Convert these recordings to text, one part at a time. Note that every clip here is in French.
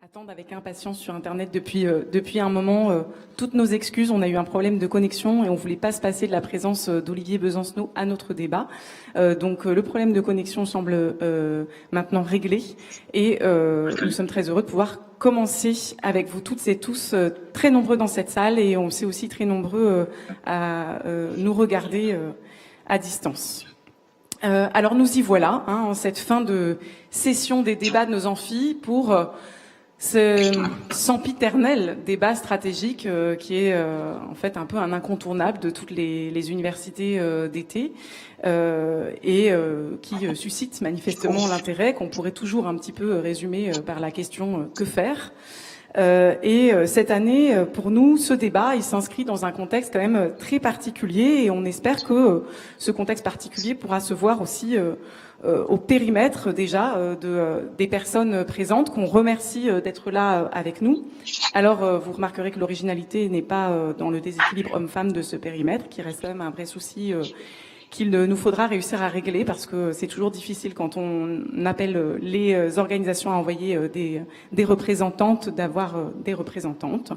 attendent avec impatience sur Internet depuis un moment. Toutes nos excuses, on a eu un problème de connexion et on voulait pas se passer de la présence d'Olivier Besancenot à notre débat. Donc le problème de connexion semble maintenant réglé et nous sommes très heureux de pouvoir commencer avec vous toutes et tous, très nombreux dans cette salle et on sait aussi très nombreux à nous regarder à distance. Alors nous y voilà, en cette fin de session des débats de nos amphis pour ce sempiternel débat stratégique qui est en fait un peu un incontournable de toutes les universités d'été et qui suscite manifestement l'intérêt qu'on pourrait toujours un petit peu résumer par la question que faire. Et cette année, pour nous, ce débat, il s'inscrit dans un contexte quand même très particulier et on espère que ce contexte particulier pourra se voir aussi au périmètre déjà des personnes présentes, qu'on remercie d'être là avec nous. Alors, vous remarquerez que l'originalité n'est pas dans le déséquilibre homme-femme de ce périmètre, qui reste quand même un vrai souci qu'il nous faudra réussir à régler parce que c'est toujours difficile quand on appelle les organisations à envoyer des représentantes d'avoir des représentantes.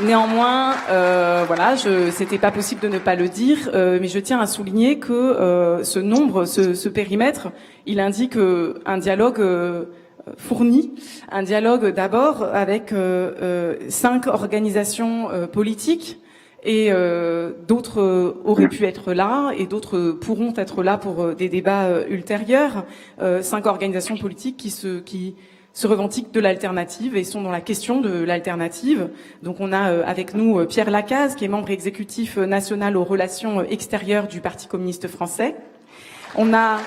Néanmoins, voilà, c'était pas possible de ne pas le dire, mais je tiens à souligner que ce périmètre, il indique un dialogue fourni, un dialogue d'abord avec 5 organisations politiques. Et d'autres auraient pu être là et d'autres pourront être là pour des débats ultérieurs. 5 organisations politiques qui se revendiquent de l'alternative et sont dans la question de l'alternative. Donc on a avec nous Pierre Lacaze, qui est membre exécutif national aux relations extérieures du Parti communiste français. On a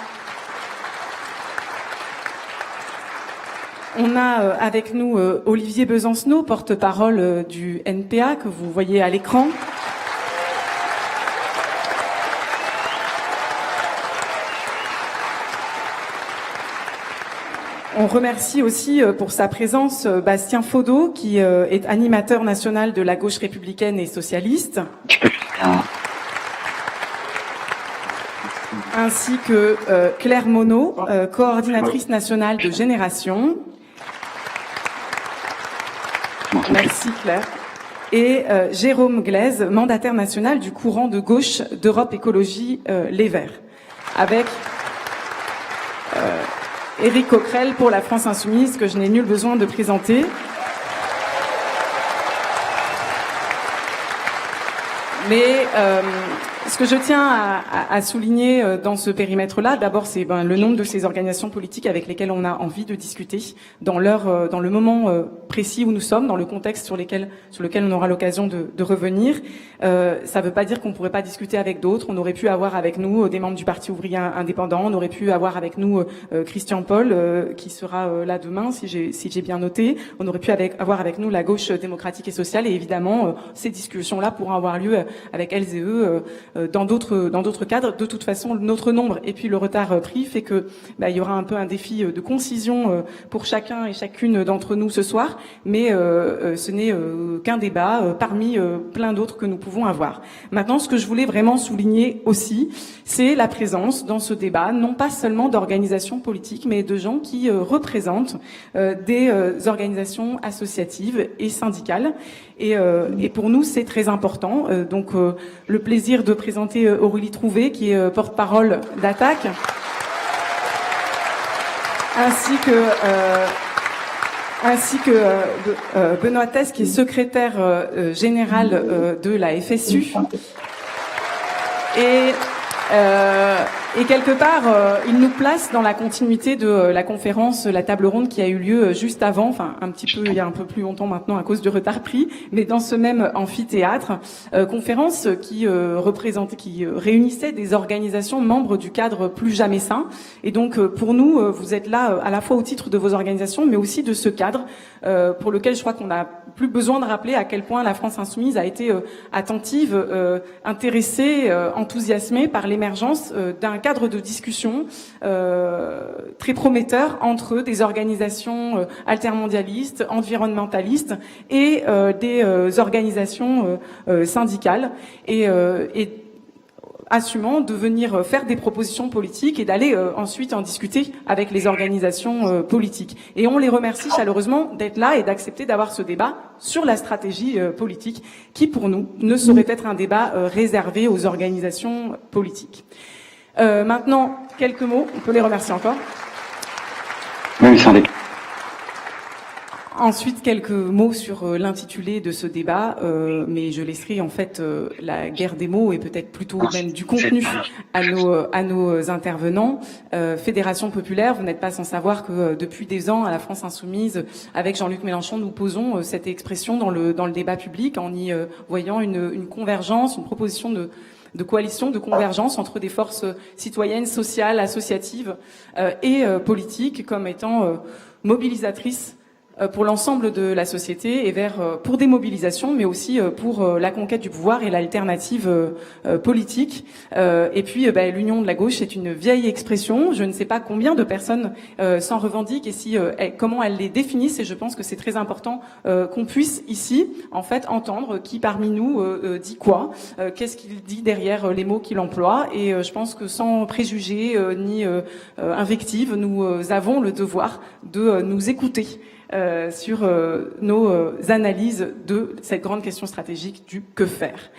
avec nous Olivier Besancenot, porte-parole du NPA, que vous voyez à l'écran. On remercie aussi pour sa présence Bastien Faudot, qui est animateur national de la gauche républicaine et socialiste. Ainsi que Claire Monod, coordinatrice nationale de Génération. Merci Claire. Et Jérôme Glaise, mandataire national du courant de gauche d'Europe Écologie Les Verts. Avec Éric Coquerel pour la France Insoumise, que je n'ai nul besoin de présenter. Mais ce que je tiens à souligner dans ce périmètre-là, d'abord, c'est le nombre de ces organisations politiques avec lesquelles on a envie de discuter dans le moment précis où nous sommes, dans le contexte sur lequel on aura l'occasion de revenir. Ça ne veut pas dire qu'on ne pourrait pas discuter avec d'autres. On aurait pu avoir avec nous des membres du Parti ouvrier indépendant. On aurait pu avoir avec nous Christian Paul, qui sera là demain, si j'ai bien noté. On aurait pu avoir avec nous la gauche démocratique et sociale. Et évidemment, ces discussions-là pourront avoir lieu avec elles et eux dans d'autres cadres. De toute façon, notre nombre et puis le retard pris fait que il y aura un peu un défi de concision pour chacun et chacune d'entre nous ce soir, mais ce n'est qu'un débat parmi plein d'autres que nous pouvons avoir. Maintenant, ce que je voulais vraiment souligner aussi, c'est la présence dans ce débat, non pas seulement d'organisations politiques, mais de gens qui représentent des organisations associatives et syndicales. Et pour nous, c'est très important. Donc, le plaisir de présenter Aurélie Trouvé, qui est porte-parole d'Attaque, ainsi que Benoît Tess, qui est secrétaire général de la FSU. Et quelque part, il nous place dans la continuité de la conférence, la table ronde qui a eu lieu juste avant, enfin il y a un peu plus longtemps maintenant à cause du retard pris, mais dans ce même amphithéâtre, conférence qui réunissait des organisations membres du cadre Plus Jamais Sain. Et donc pour nous, vous êtes là à la fois au titre de vos organisations, mais aussi de ce cadre pour lequel je crois qu'on n'a plus besoin de rappeler à quel point la France Insoumise a été attentive, intéressée, enthousiasmée par l'émergence d'un cadre de discussion très prometteur entre des organisations altermondialistes, environnementalistes et des organisations syndicales. Et assumant de venir faire des propositions politiques et d'aller ensuite en discuter avec les organisations politiques. Et on les remercie chaleureusement d'être là et d'accepter d'avoir ce débat sur la stratégie politique qui, pour nous, ne saurait être un débat réservé aux organisations politiques. Maintenant, quelques mots, on peut les remercier encore. Ensuite, quelques mots sur l'intitulé de ce débat, mais je laisserai en fait la guerre des mots et peut-être plutôt même du contenu à nos intervenants. Fédération populaire, vous n'êtes pas sans savoir que depuis des ans, à la France Insoumise, avec Jean-Luc Mélenchon, nous posons cette expression dans le débat public en y voyant une convergence, une proposition de coalition, de convergence entre des forces citoyennes, sociales, associatives et politiques comme étant mobilisatrices pour l'ensemble de la société et pour des mobilisations, mais aussi pour la conquête du pouvoir et l'alternative politique. Et puis, l'union de la gauche est une vieille expression. Je ne sais pas combien de personnes s'en revendiquent et comment elles les définissent. Et je pense que c'est très important qu'on puisse ici, en fait, entendre qui parmi nous dit quoi, qu'est-ce qu'il dit derrière les mots qu'il emploie. Et je pense que sans préjugés ni invectives, nous avons le devoir de nous écouter sur nos analyses de cette grande question stratégique du que faire.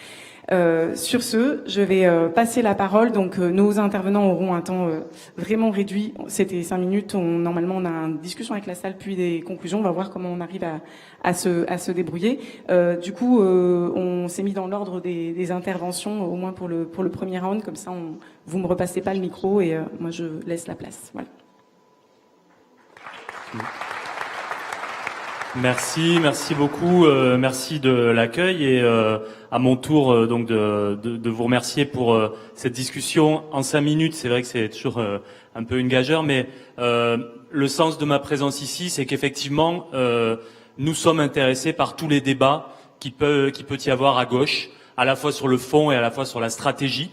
Sur ce, je vais passer la parole. Donc, nos intervenants auront un temps vraiment réduit. C'était 5 minutes. Normalement, on a une discussion avec la salle, puis des conclusions. On va voir comment on arrive à se débrouiller. Du coup, on s'est mis dans l'ordre des interventions, au moins pour le premier round. Comme ça, vous me repassez pas le micro et moi, je laisse la place. Voilà. Merci beaucoup, merci de l'accueil et à mon tour donc de vous remercier pour cette discussion en 5 minutes. C'est vrai que c'est toujours un peu une gageure, mais le sens de ma présence ici, c'est qu'effectivement nous sommes intéressés par tous les débats qui peut y avoir à gauche, à la fois sur le fond et à la fois sur la stratégie.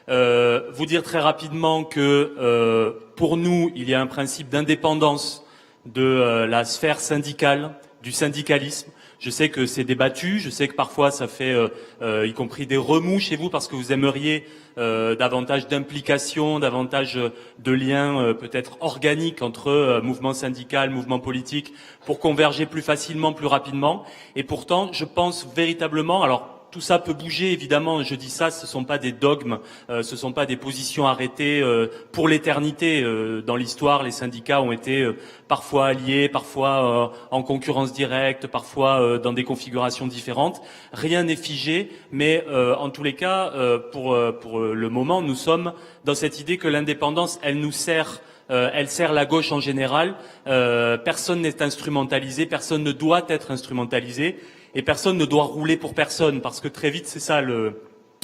Vous dire très rapidement que pour nous, il y a un principe d'indépendance de la sphère syndicale, du syndicalisme. Je sais que c'est débattu, je sais que parfois ça fait y compris des remous chez vous parce que vous aimeriez davantage d'implication, davantage de liens peut-être organiques entre mouvement syndical, mouvement politique pour converger plus facilement, plus rapidement. Et pourtant, je pense véritablement, alors tout ça peut bouger, évidemment, je dis ça, ce sont pas des dogmes, ce sont pas des positions arrêtées pour l'éternité. Dans l'histoire, les syndicats ont été parfois alliés, parfois en concurrence directe, parfois dans des configurations différentes. Rien n'est figé, mais en tous les cas, pour le moment, nous sommes dans cette idée que l'indépendance, elle nous sert elle sert la gauche en général. Personne n'est instrumentalisé, personne ne doit être instrumentalisé. Et personne ne doit rouler pour personne, parce que très vite, c'est ça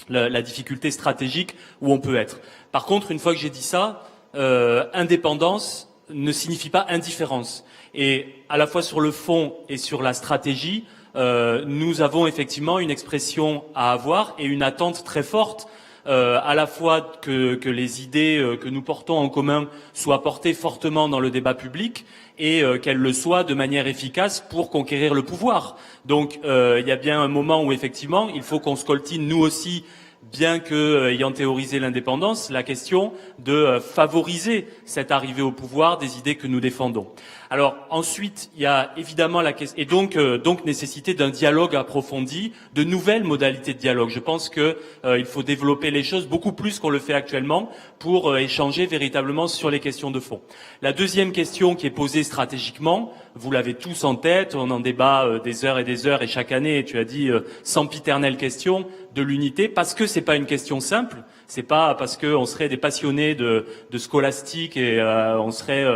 la difficulté stratégique où on peut être. Par contre, une fois que j'ai dit ça, indépendance ne signifie pas indifférence. Et à la fois sur le fond et sur la stratégie, nous avons effectivement une expression à avoir et une attente très forte, à la fois que les idées que nous portons en commun soient portées fortement dans le débat public et qu'elles le soient de manière efficace pour conquérir le pouvoir. Donc il y a bien un moment où effectivement il faut qu'on scoltine nous aussi, bien que ayant théorisé l'indépendance, la question de favoriser cette arrivée au pouvoir des idées que nous défendons. Alors ensuite, il y a évidemment la question et donc nécessité d'un dialogue approfondi, de nouvelles modalités de dialogue. Je pense que il faut développer les choses beaucoup plus qu'on le fait actuellement pour échanger véritablement sur les questions de fond. La deuxième question qui est posée stratégiquement, vous l'avez tous en tête, on en débat des heures et chaque année, tu as dit sempiternelle question de l'unité, parce que c'est pas une question simple. C'est pas parce que on serait des passionnés de scolastique et on serait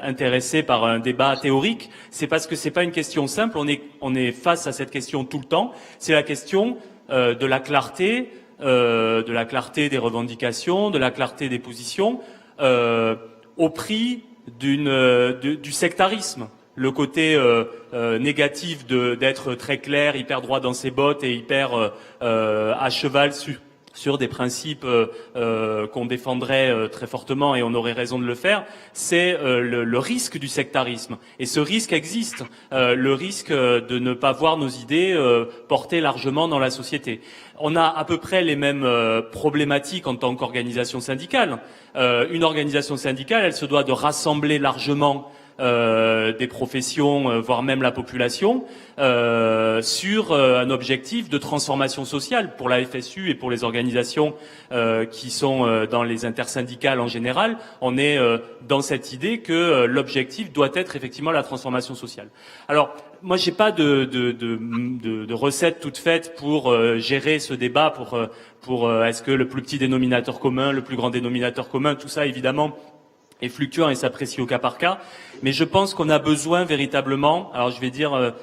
intéressé par un débat théorique. C'est parce que c'est pas une question simple. On est face à cette question tout le temps. C'est la question de la clarté des revendications, de la clarté des positions, au prix du sectarisme. Le côté négatif d'être très clair, hyper droit dans ses bottes et hyper à cheval sur des principes qu'on défendrait très fortement, et on aurait raison de le faire, c'est le risque du sectarisme. Et ce risque existe, le risque de ne pas voir nos idées portées largement dans la société. On a à peu près les mêmes problématiques en tant qu'organisation syndicale. Une organisation syndicale, elle se doit de rassembler largement des professions, voire même la population, sur un objectif de transformation sociale pour la FSU et pour les organisations qui sont dans les intersyndicales en général. On est dans cette idée que l'objectif doit être effectivement la transformation sociale. Alors, moi, j'ai pas de recette toute faite pour gérer ce débat, pour est-ce que le plus petit dénominateur commun, le plus grand dénominateur commun, tout ça, évidemment, est fluctuant et s'apprécie au cas par cas, mais je pense qu'on a besoin véritablement, alors je vais dire,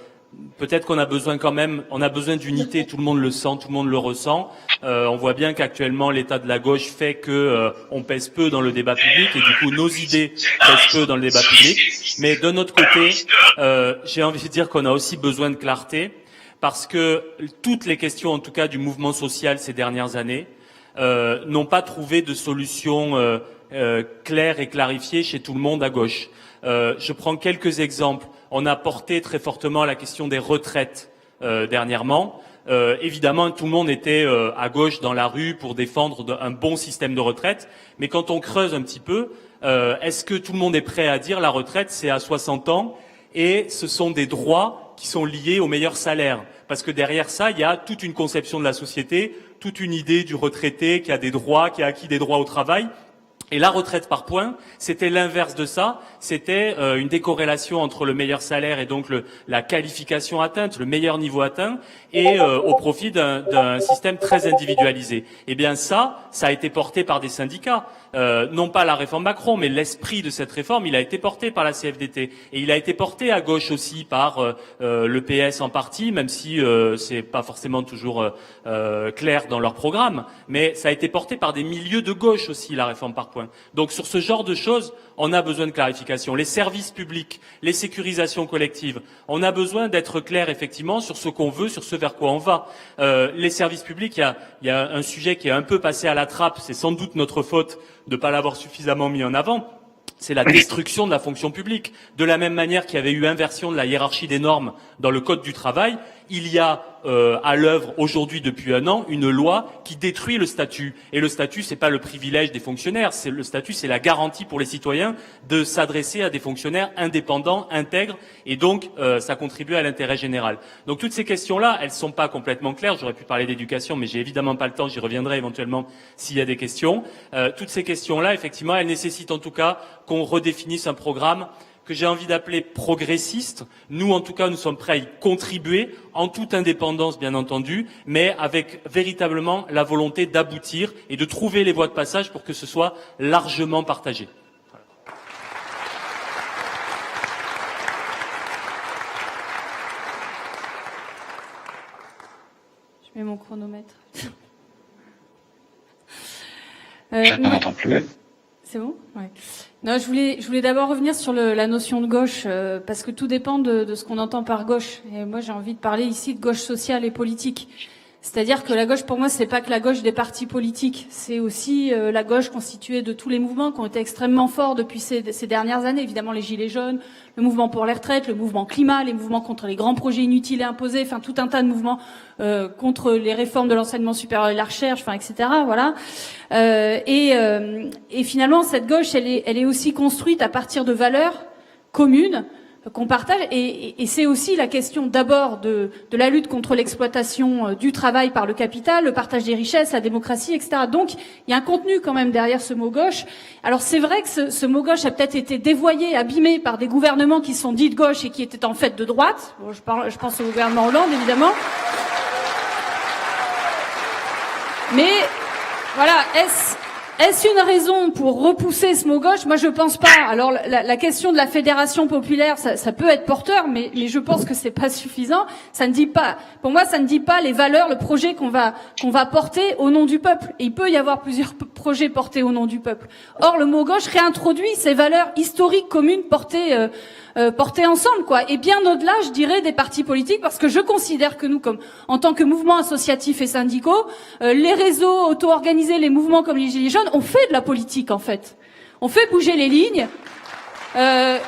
peut-être qu'on a besoin quand même, on a besoin d'unité, tout le monde le sent, tout le monde le ressent. On voit bien qu'actuellement l'état de la gauche fait que on pèse peu dans le débat public et du coup nos idées pèsent peu dans le débat public. Mais d'un autre côté, j'ai envie de dire qu'on a aussi besoin de clarté parce que toutes les questions, en tout cas du mouvement social ces dernières années, n'ont pas trouvé de solution claire et clarifiée chez tout le monde à gauche. Je prends quelques exemples. On a porté très fortement la question des retraites dernièrement. Évidemment, tout le monde était à gauche dans la rue pour défendre un bon système de retraite. Mais quand on creuse un petit peu, est-ce que tout le monde est prêt à dire la retraite, c'est à 60 ans et ce sont des droits qui sont liés au meilleur salaire? Parce que derrière ça, il y a toute une conception de la société, toute une idée du retraité qui a des droits, qui a acquis des droits au travail. Et la retraite par points, c'était l'inverse de ça. C'était une décorrélation entre le meilleur salaire et donc la qualification atteinte, le meilleur niveau atteint, et au profit d'un système très individualisé. Eh bien ça a été porté par des syndicats. Non pas la réforme Macron, mais l'esprit de cette réforme, il a été porté par la CFDT. Et il a été porté à gauche aussi par le PS en partie, même si c'est pas forcément toujours clair dans leur programme. Mais ça a été porté par des milieux de gauche aussi, la réforme par points. Donc sur ce genre de choses, on a besoin de clarification. Les services publics, les sécurisations collectives, on a besoin d'être clair effectivement sur ce qu'on veut, sur ce vers quoi on va. Les services publics, il y a un sujet qui est un peu passé à la trappe, c'est sans doute notre faute de ne pas l'avoir suffisamment mis en avant. C'est la destruction de la fonction publique. De la même manière qu'il y avait eu inversion de la hiérarchie des normes dans le Code du travail, il y a à l'œuvre aujourd'hui depuis un an une loi qui détruit le statut. Et le statut, c'est pas le privilège des fonctionnaires, le statut, c'est la garantie pour les citoyens de s'adresser à des fonctionnaires indépendants, intègres, et donc ça contribue à l'intérêt général. Donc toutes ces questions-là, elles sont pas complètement claires. J'aurais pu parler d'éducation, mais j'ai évidemment pas le temps. J'y reviendrai éventuellement s'il y a des questions. Toutes ces questions-là, effectivement, elles nécessitent en tout cas qu'on redéfinisse un programme que j'ai envie d'appeler progressiste. Nous, en tout cas, nous sommes prêts à y contribuer, en toute indépendance, bien entendu, mais avec véritablement la volonté d'aboutir et de trouver les voies de passage pour que ce soit largement partagé. Je mets mon chronomètre. Je n'entends plus. C'est bon? Ouais. Non, je voulais d'abord revenir sur la notion de gauche, parce que tout dépend de ce qu'on entend par gauche. Et moi, j'ai envie de parler ici de gauche sociale et politique. C'est-à-dire que la gauche, pour moi, c'est pas que la gauche des partis politiques, c'est aussi la gauche constituée de tous les mouvements qui ont été extrêmement forts depuis ces dernières années. Évidemment, les Gilets jaunes, le mouvement pour les retraites, le mouvement climat, les mouvements contre les grands projets inutiles et imposés, enfin tout un tas de mouvements contre les réformes de l'enseignement supérieur et de la recherche, enfin etc. Voilà. Et finalement, cette gauche, elle est aussi construite à partir de valeurs communes qu'on partage, et c'est aussi la question d'abord de la lutte contre l'exploitation du travail par le capital, le partage des richesses, la démocratie, etc. Donc il y a un contenu quand même derrière ce mot gauche. Alors c'est vrai que ce mot gauche a peut-être été dévoyé, abîmé par des gouvernements qui sont dits de gauche et qui étaient en fait de droite. Bon, je pense au gouvernement Hollande évidemment. Mais voilà, est-ce une raison pour repousser ce mot gauche? Moi, je pense pas. Alors, la question de la fédération populaire, ça peut être porteur, mais je pense que c'est pas suffisant. Ça ne dit pas, pour moi, ça ne dit pas les valeurs, le projet qu'on va porter au nom du peuple. Et il peut y avoir plusieurs projets portés au nom du peuple. Or, le mot gauche réintroduit ces valeurs historiques communes portées porter ensemble, quoi. Et bien au-delà, je dirais, des partis politiques, parce que je considère que nous, comme en tant que mouvements associatifs et syndicaux, les réseaux auto-organisés, les mouvements comme les Gilets jaunes, on fait de la politique, en fait. On fait bouger les lignes.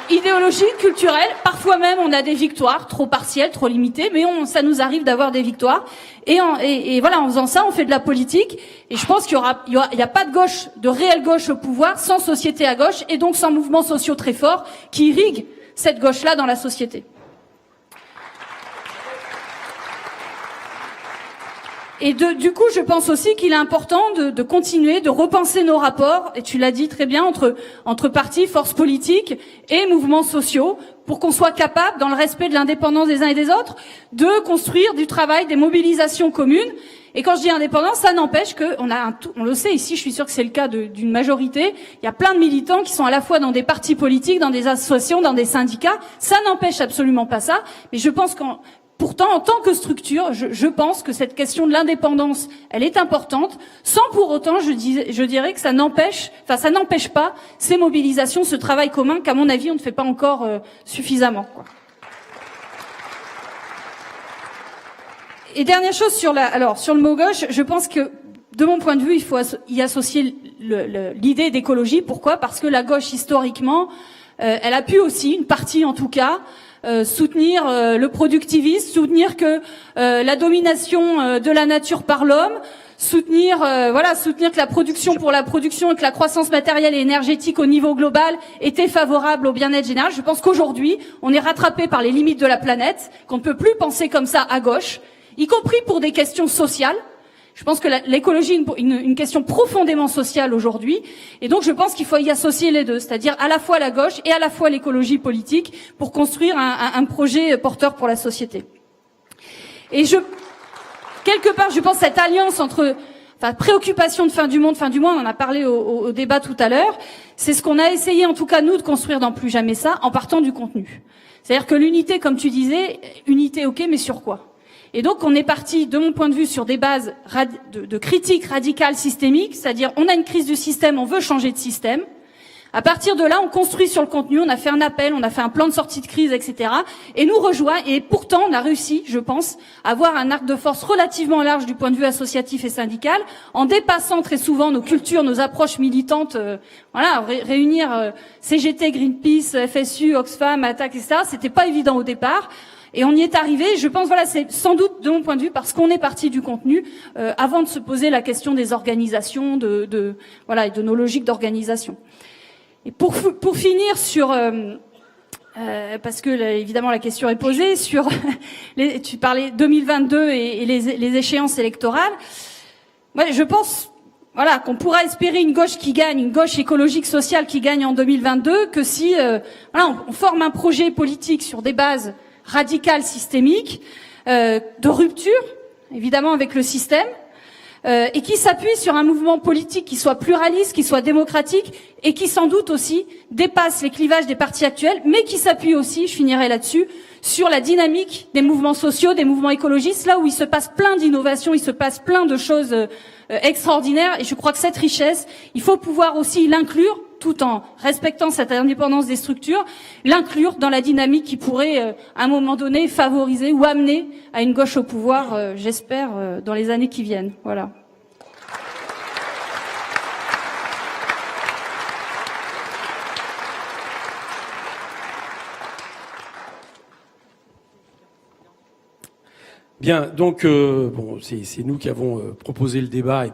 Idéologique, culturelle, parfois même on a des victoires trop partielles, trop limitées, mais ça nous arrive d'avoir des victoires. Et voilà, en faisant ça, on fait de la politique. Et je pense qu'il y a pas de gauche, de réelle gauche au pouvoir, sans société à gauche, et donc sans mouvements sociaux très forts qui irriguent cette gauche-là dans la société. Et du coup, je pense aussi qu'il est important de continuer, de repenser nos rapports, et tu l'as dit très bien, entre partis, forces politiques et mouvements sociaux, pour qu'on soit capable, dans le respect de l'indépendance des uns et des autres, de construire du travail, des mobilisations communes. Et quand je dis indépendance, ça n'empêche on le sait ici, je suis sûre que c'est le cas d'une majorité, il y a plein de militants qui sont à la fois dans des partis politiques, dans des associations, dans des syndicats. Ça n'empêche absolument pas ça, mais je pense pourtant, en tant que structure, je pense que cette question de l'indépendance, elle est importante, sans pour autant, je dirais que ça n'empêche pas ces mobilisations, ce travail commun qu'à mon avis, on ne fait pas encore suffisamment, quoi. Et dernière chose sur le mot gauche, je pense que, de mon point de vue, il faut y associer l'idée d'écologie. Pourquoi? Parce que la gauche, historiquement, elle a pu aussi, une partie en tout cas, soutenir le productivisme, soutenir que la domination de la nature par l'homme, soutenir que la production pour la production et que la croissance matérielle et énergétique au niveau global était favorable au bien-être général. Je pense qu'aujourd'hui, on est rattrapé par les limites de la planète, qu'on ne peut plus penser comme ça à gauche, y compris pour des questions sociales. Je pense que l'écologie est une question profondément sociale aujourd'hui, et donc je pense qu'il faut y associer les deux, c'est-à-dire à la fois la gauche et à la fois l'écologie politique pour construire un projet porteur pour la société. Et quelque part, je pense cette alliance entre préoccupation de fin du monde, on en a parlé au débat tout à l'heure, c'est ce qu'on a essayé en tout cas nous de construire dans Plus Jamais Ça, en partant du contenu. C'est-à-dire que l'unité, comme tu disais, unité ok, mais sur quoi ? Et donc, on est parti, de mon point de vue, sur des bases de critique radicale systémique, c'est-à-dire on a une crise du système, on veut changer de système. À partir de là, on construit sur le contenu, on a fait un appel, on a fait un plan de sortie de crise, etc. Et nous rejoint, et pourtant, on a réussi, je pense, à avoir un arc de force relativement large du point de vue associatif et syndical, en dépassant très souvent nos cultures, nos approches militantes, réunir CGT, Greenpeace, FSU, Oxfam, Attac, etc. C'était pas évident au départ. Et on y est arrivé, je pense, c'est sans doute, de mon point de vue, parce qu'on est parti du contenu, avant de se poser la question des organisations, et de nos logiques d'organisation. Et pour finir sur, parce que évidemment la question est posée, sur, tu parlais 2022 et les échéances électorales. Moi, je pense, qu'on pourra espérer une gauche qui gagne, une gauche écologique sociale qui gagne en 2022, que si, on forme un projet politique sur des bases radicale systémique, de rupture, évidemment avec le système, et qui s'appuie sur un mouvement politique qui soit pluraliste, qui soit démocratique, et qui sans doute aussi dépasse les clivages des partis actuels, mais qui s'appuie aussi, je finirai là-dessus, sur la dynamique des mouvements sociaux, des mouvements écologistes, là où il se passe plein d'innovations, il se passe plein de choses extraordinaires, et je crois que cette richesse, il faut pouvoir aussi l'inclure, tout en respectant cette indépendance des structures, l'inclure dans la dynamique qui pourrait, à un moment donné, favoriser ou amener à une gauche au pouvoir, j'espère, dans les années qui viennent. Voilà. Bien, donc c'est nous qui avons proposé le débat et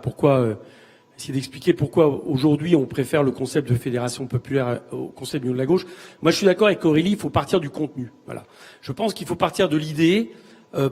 essayer d'expliquer pourquoi aujourd'hui on préfère le concept de fédération populaire au concept de la gauche. Moi, je suis d'accord avec Aurélie, il faut partir du contenu. Voilà. Je pense qu'il faut partir de l'idée,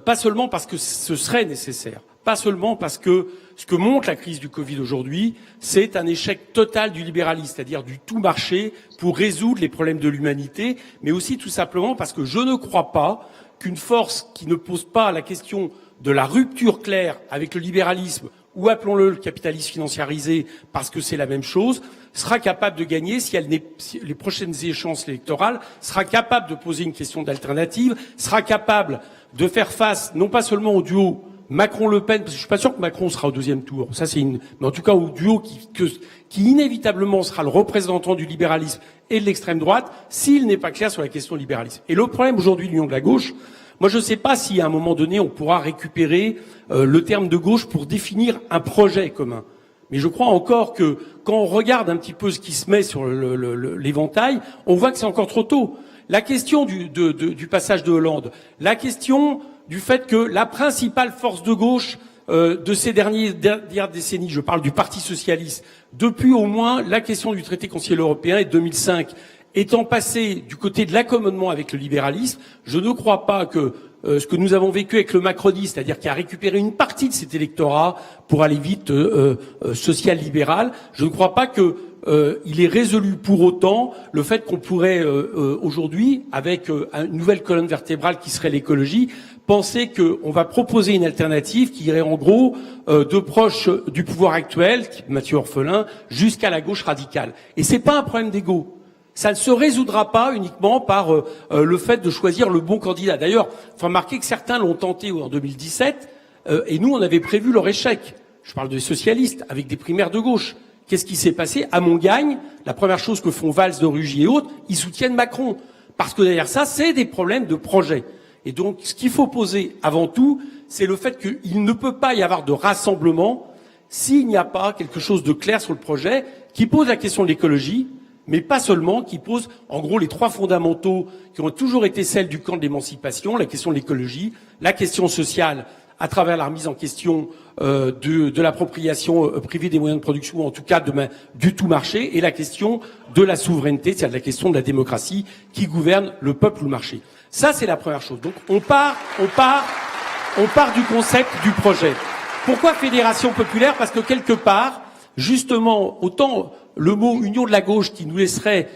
pas seulement parce que ce serait nécessaire, pas seulement parce que ce que montre la crise du Covid aujourd'hui, c'est un échec total du libéralisme, c'est-à-dire du tout marché pour résoudre les problèmes de l'humanité, mais aussi tout simplement parce que je ne crois pas qu'une force qui ne pose pas la question de la rupture claire avec le libéralisme, ou appelons-le le capitalisme financiarisé, parce que c'est la même chose, sera capable de gagner si les prochaines échéances électorales, sera capable de poser une question d'alternative, sera capable de faire face non pas seulement au duo Macron-Le Pen, parce que je suis pas sûr que Macron sera au deuxième tour. Ça, mais en tout cas, au duo qui inévitablement sera le représentant du libéralisme et de l'extrême droite, s'il n'est pas clair sur la question du libéralisme. Et le problème aujourd'hui de l'union de la gauche, moi, je ne sais pas si à un moment donné, on pourra récupérer le terme de gauche pour définir un projet commun. Mais je crois encore que quand on regarde un petit peu ce qui se met sur l'éventail, on voit que c'est encore trop tôt. La question du passage de Hollande, la question du fait que la principale force de gauche de ces dernières décennies, je parle du Parti socialiste, depuis au moins la question du traité concilier européen et de 2005, étant passé du côté de l'accommodement avec le libéralisme, je ne crois pas que ce que nous avons vécu avec le macronisme, c'est-à-dire qui a récupéré une partie de cet électorat pour aller vite social-libéral, je ne crois pas que il est résolu pour autant le fait qu'on pourrait aujourd'hui, avec une nouvelle colonne vertébrale qui serait l'écologie, penser qu'on va proposer une alternative qui irait en gros de proche du pouvoir actuel, type Mathieu Orphelin, jusqu'à la gauche radicale. Et c'est pas un problème d'ego. Ça ne se résoudra pas uniquement par le fait de choisir le bon candidat. D'ailleurs, il faut remarquer que certains l'ont tenté en 2017, et nous, on avait prévu leur échec. Je parle des socialistes, avec des primaires de gauche. Qu'est-ce qui s'est passé? À Montgagne, la première chose que font Valls, de Rugy et autres, ils soutiennent Macron. Parce que derrière ça, c'est des problèmes de projet. Et donc, ce qu'il faut poser avant tout, c'est le fait qu'il ne peut pas y avoir de rassemblement s'il n'y a pas quelque chose de clair sur le projet qui pose la question de l'écologie, mais pas seulement, qui pose en gros les trois fondamentaux qui ont toujours été celles du camp de l'émancipation, la question de l'écologie, la question sociale à travers la remise en question de l'appropriation privée des moyens de production, ou en tout cas du tout marché, et la question de la souveraineté, c'est-à-dire la question de la démocratie qui gouverne le peuple ou le marché. Ça, c'est la première chose. Donc on part du concept du projet. Pourquoi fédération populaire? Parce que quelque part, justement, autant le mot union de la gauche qui nous laisserait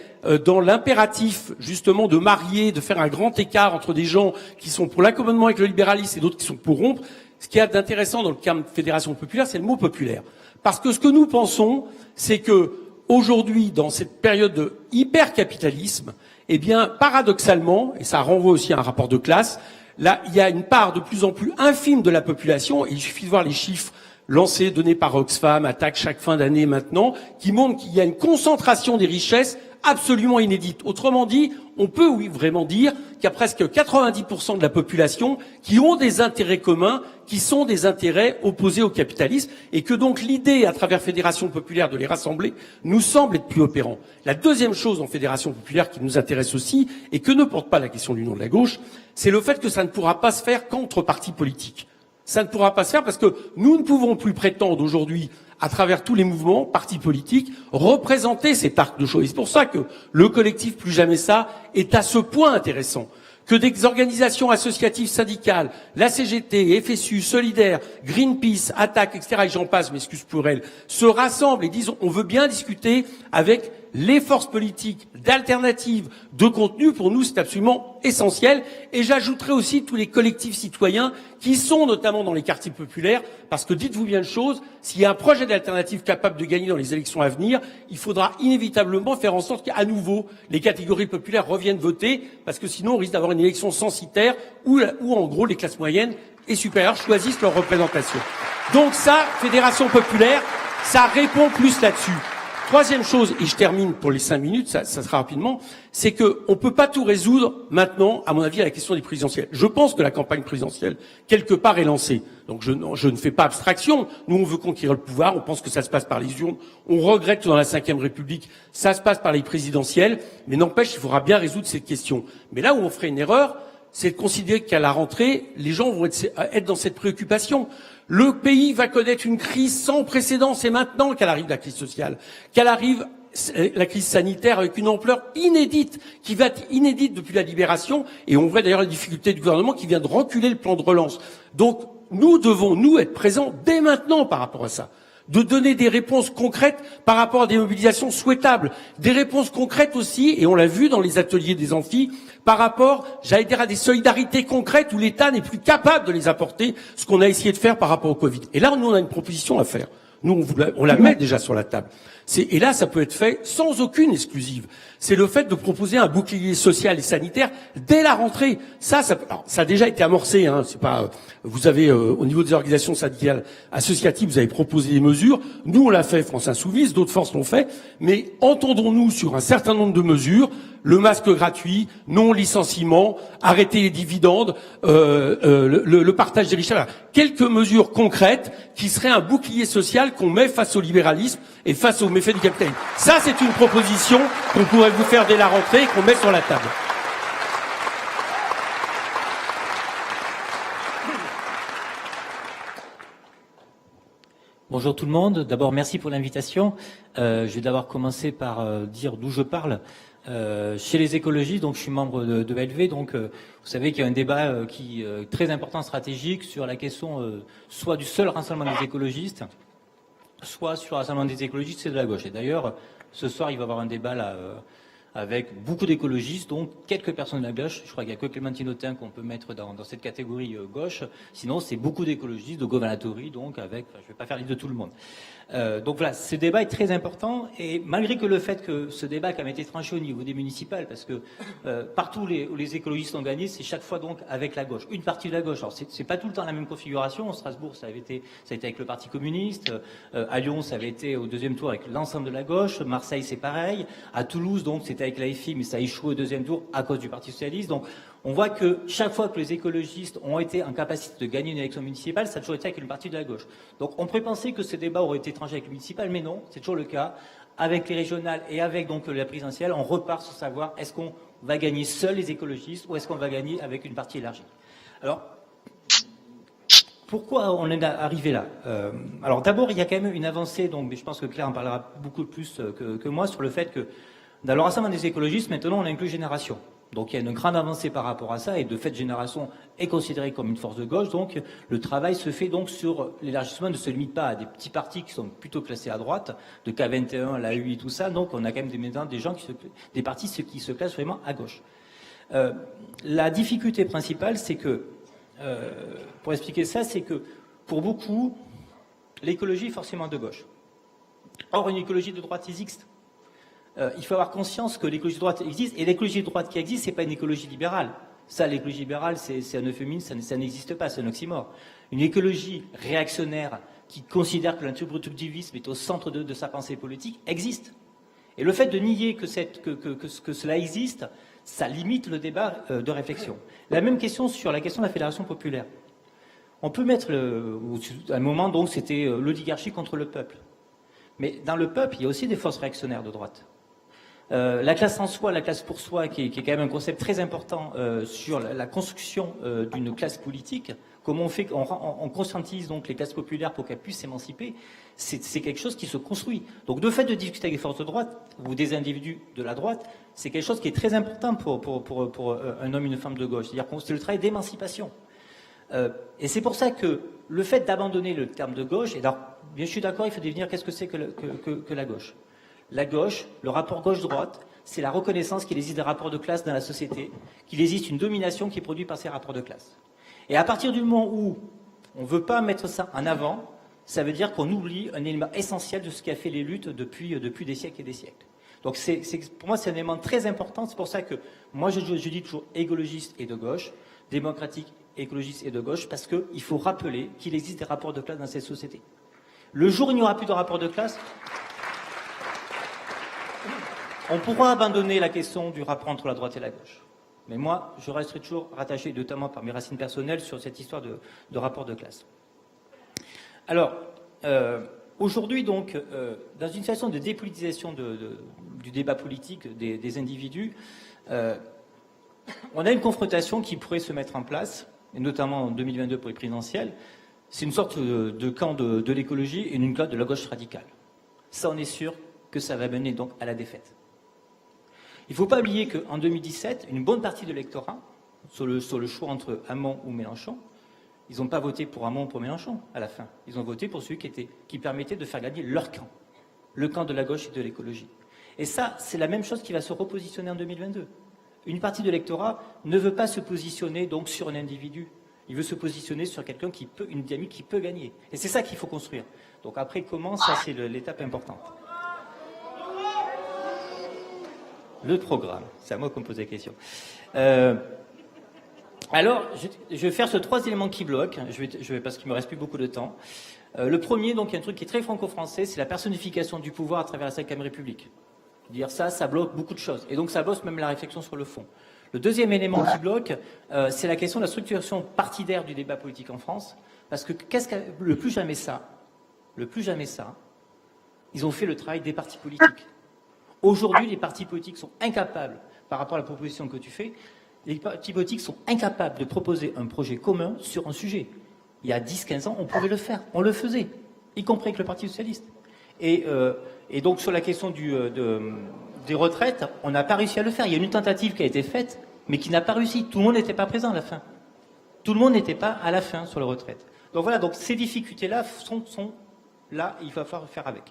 dans l'impératif justement de marier, de faire un grand écart entre des gens qui sont pour l'accommodement avec le libéralisme et d'autres qui sont pour rompre, ce qu'il y a d'intéressant dans le terme fédération populaire, c'est le mot populaire. Parce que ce que nous pensons, c'est que aujourd'hui, dans cette période de hyper-capitalisme, eh bien, paradoxalement, et ça renvoie aussi à un rapport de classe, là, il y a une part de plus en plus infime de la population, et il suffit de voir les chiffres donnés par Oxfam, Attaque chaque fin d'année maintenant, qui montrent qu'il y a une concentration des richesses absolument inédite. Autrement dit, on peut oui vraiment dire qu'il y a presque 90% de la population qui ont des intérêts communs, qui sont des intérêts opposés au capitalisme, et que donc l'idée, à travers Fédération populaire, de les rassembler, nous semble être plus opérant. La deuxième chose en Fédération populaire qui nous intéresse aussi, et que ne porte pas la question de l'union de la gauche, c'est le fait que ça ne pourra pas se faire qu'entre partis politiques. Ça ne pourra pas se faire parce que nous ne pouvons plus prétendre aujourd'hui, à travers tous les mouvements, partis politiques, représenter cet arc de choses. C'est pour ça que le collectif Plus Jamais Ça est à ce point intéressant. Que des organisations associatives syndicales, la CGT, FSU, Solidaire, Greenpeace, Attaque, etc., et j'en passe, m'excuse pour elles, se rassemblent et disent on veut bien discuter avec les forces politiques d'alternatives, de contenu, pour nous c'est absolument essentiel. Et j'ajouterai aussi tous les collectifs citoyens qui sont notamment dans les quartiers populaires, parce que dites-vous bien une chose, s'il y a un projet d'alternative capable de gagner dans les élections à venir, il faudra inévitablement faire en sorte qu'à nouveau les catégories populaires reviennent voter, parce que sinon on risque d'avoir une élection censitaire où en gros les classes moyennes et supérieures choisissent leur représentation. Donc ça, Fédération populaire, ça répond plus là-dessus. Troisième chose, et je termine pour les 5 minutes, ça sera rapidement, c'est que on peut pas tout résoudre maintenant, à mon avis, à la question des présidentielles. Je pense que la campagne présidentielle, quelque part, est lancée. Donc je ne fais pas abstraction. Nous, on veut conquérir le pouvoir, on pense que ça se passe par les urnes. On regrette que dans la Ve République, ça se passe par les présidentielles. Mais n'empêche, il faudra bien résoudre cette question. Mais là où on ferait une erreur, c'est de considérer qu'à la rentrée, les gens vont être dans cette préoccupation. Le pays va connaître une crise sans précédent. C'est maintenant qu'elle arrive, la crise sociale, qu'elle arrive la crise sanitaire avec une ampleur inédite, qui va être inédite depuis la libération. Et on voit d'ailleurs la difficulté du gouvernement qui vient de reculer le plan de relance. Donc nous devons, nous, être présents dès maintenant par rapport à ça. De donner des réponses concrètes par rapport à des mobilisations souhaitables. Des réponses concrètes aussi, et on l'a vu dans les ateliers des amphis, par rapport, j'allais dire, à des solidarités concrètes où l'État n'est plus capable de les apporter, ce qu'on a essayé de faire par rapport au Covid. Et là, nous, on a une proposition à faire. Nous, on la met déjà sur la table. Et là, ça peut être fait sans aucune exclusive. C'est le fait de proposer un bouclier social et sanitaire dès la rentrée. Ça a déjà été amorcé. Hein, c'est pas. Vous avez au niveau des organisations syndicales associatives, vous avez proposé des mesures. Nous, on l'a fait, France Insoumise. D'autres forces l'ont fait. Mais entendons-nous sur un certain nombre de mesures. Le masque gratuit, non-licenciement, arrêter les dividendes, le partage des richesses. Quelques mesures concrètes qui seraient un bouclier social qu'on met face au libéralisme et face aux méfaits du capitalisme. Ça, c'est une proposition qu'on pourrait vous faire dès la rentrée et qu'on met sur la table. Bonjour tout le monde. D'abord, merci pour l'invitation. Je vais d'abord commencer par dire d'où je parle. Chez les écologistes, donc je suis membre de LV, donc vous savez qu'il y a un débat qui est très important, stratégique, sur la question soit du seul rassemblement des écologistes, soit sur le rassemblement des écologistes et de la gauche. Et d'ailleurs, ce soir, il va y avoir un débat là avec beaucoup d'écologistes, donc quelques personnes de la gauche. Je crois qu'il n'y a que Clémentine Autain qu'on peut mettre dans cette catégorie gauche. Sinon, c'est beaucoup d'écologistes, de gouvernatori, donc avec, je ne vais pas faire liste de tout le monde. Donc voilà, ce débat est très important, et malgré que le fait que ce débat a quand même été tranché au niveau des municipales, parce que partout où les écologistes ont gagné, c'est chaque fois donc avec la gauche, une partie de la gauche. Alors c'est pas tout le temps la même configuration. À Strasbourg, ça a été avec le Parti communiste. À Lyon, ça avait été au deuxième tour avec l'ensemble de la gauche. Marseille, c'est pareil. À Toulouse, donc c'était avec la FI, mais ça a échoué au deuxième tour à cause du Parti socialiste. Donc on voit que chaque fois que les écologistes ont été en capacité de gagner une élection municipale, ça a toujours été avec une partie de la gauche. Donc on pourrait penser que ce débat aurait été tranché avec le municipal, mais non, c'est toujours le cas. Avec les régionales et avec donc la présidentielle, on repart sur savoir est-ce qu'on va gagner seuls les écologistes ou est-ce qu'on va gagner avec une partie élargie. Alors, pourquoi on est arrivé là Alors d'abord, il y a quand même une avancée, donc, mais je pense que Claire en parlera beaucoup plus que moi, sur le fait que dans le rassemblement des écologistes, maintenant on inclut Génération. Donc il y a une grande avancée par rapport à ça, et de fait Génération est considérée comme une force de gauche, donc le travail se fait donc sur l'élargissement, ne se limite pas à des petits partis qui sont plutôt classés à droite, de K21, la UI, tout ça, donc on a quand même des gens des partis qui se classent vraiment à gauche. La difficulté principale, c'est que, pour expliquer ça, c'est que pour beaucoup, l'écologie est forcément de gauche. Or, une écologie de droite existe. Il faut avoir conscience que l'écologie de droite existe, et l'écologie de droite qui existe, c'est pas une écologie libérale. Ça, l'écologie libérale, c'est un euphémisme, ça n'existe pas, c'est un oxymore. Une écologie réactionnaire qui considère que l'interproductivisme est au centre de sa pensée politique existe. Et le fait de nier que cela existe, ça limite le débat de réflexion. La même question sur la question de la fédération populaire. On peut mettre, à un moment, donc, c'était l'oligarchie contre le peuple. Mais dans le peuple, il y a aussi des forces réactionnaires de droite. La classe en soi, la classe pour soi, qui est quand même un concept très important sur la construction d'une classe politique. Comment on conscientise donc les classes populaires pour qu'elles puissent s'émanciper, c'est quelque chose qui se construit. Donc le fait de discuter avec des forces de droite ou des individus de la droite, c'est quelque chose qui est très important pour un homme et une femme de gauche. C'est-à-dire que c'est le travail d'émancipation. Et c'est pour ça que le fait d'abandonner le terme de gauche, et alors bien je suis d'accord, il faut définir qu'est-ce que c'est que la gauche. La gauche, le rapport gauche-droite, c'est la reconnaissance qu'il existe des rapports de classe dans la société, qu'il existe une domination qui est produite par ces rapports de classe. Et à partir du moment où on ne veut pas mettre ça en avant, ça veut dire qu'on oublie un élément essentiel de ce qui a fait les luttes depuis des siècles et des siècles. Donc pour moi, c'est un élément très important. C'est pour ça que moi, je dis toujours écologiste et de gauche, démocratique, écologiste et de gauche, parce qu'il faut rappeler qu'il existe des rapports de classe dans cette société. Le jour où il n'y aura plus de rapports de classe, on pourra abandonner la question du rapport entre la droite et la gauche. Mais moi, je resterai toujours rattaché, notamment par mes racines personnelles, sur cette histoire de rapport de classe. Alors, aujourd'hui, donc, dans une situation de dépolitisation du débat politique des individus, on a une confrontation qui pourrait se mettre en place, et notamment en 2022 pour les présidentielles. C'est une sorte de camp de l'écologie et une camp de la gauche radicale. Ça, on est sûr que ça va mener donc à la défaite. Il ne faut pas oublier qu'en 2017, une bonne partie de l'électorat, sur le choix entre Hamon ou Mélenchon, ils n'ont pas voté pour Hamon ou pour Mélenchon à la fin. Ils ont voté pour celui qui permettait de faire gagner leur camp, le camp de la gauche et de l'écologie. Et ça, c'est la même chose qui va se repositionner en 2022. Une partie de l'électorat ne veut pas se positionner donc sur un individu. Il veut se positionner sur quelqu'un qui peut, une dynamique qui peut gagner. Et c'est ça qu'il faut construire. Donc après, comment, ça c'est l'étape importante. Le programme, c'est à moi qu'on me pose la question. Alors, je vais faire ce 3 éléments qui bloquent, parce qu'il me reste plus beaucoup de temps. Le premier, donc, il y a un truc qui est très franco-français, c'est la personnification du pouvoir à travers la 5e République. Dire ça bloque beaucoup de choses. Et donc, ça bloque même la réflexion sur le fond. Le deuxième élément qui bloque, c'est la question de la structuration partidaire du débat politique en France. Parce que le plus jamais ça, ils ont fait le travail des partis politiques. Aujourd'hui, les partis politiques sont incapables, par rapport à la proposition que tu fais, les partis politiques sont incapables de proposer un projet commun sur un sujet. Il y a 10-15 ans, on pouvait le faire, on le faisait, y compris avec le Parti socialiste. Et donc sur la question des retraites, on n'a pas réussi à le faire. Il y a une tentative qui a été faite, mais qui n'a pas réussi. Tout le monde n'était pas présent à la fin. Tout le monde n'était pas à la fin sur les retraites. Donc voilà, donc ces difficultés-là sont là, il va falloir faire avec.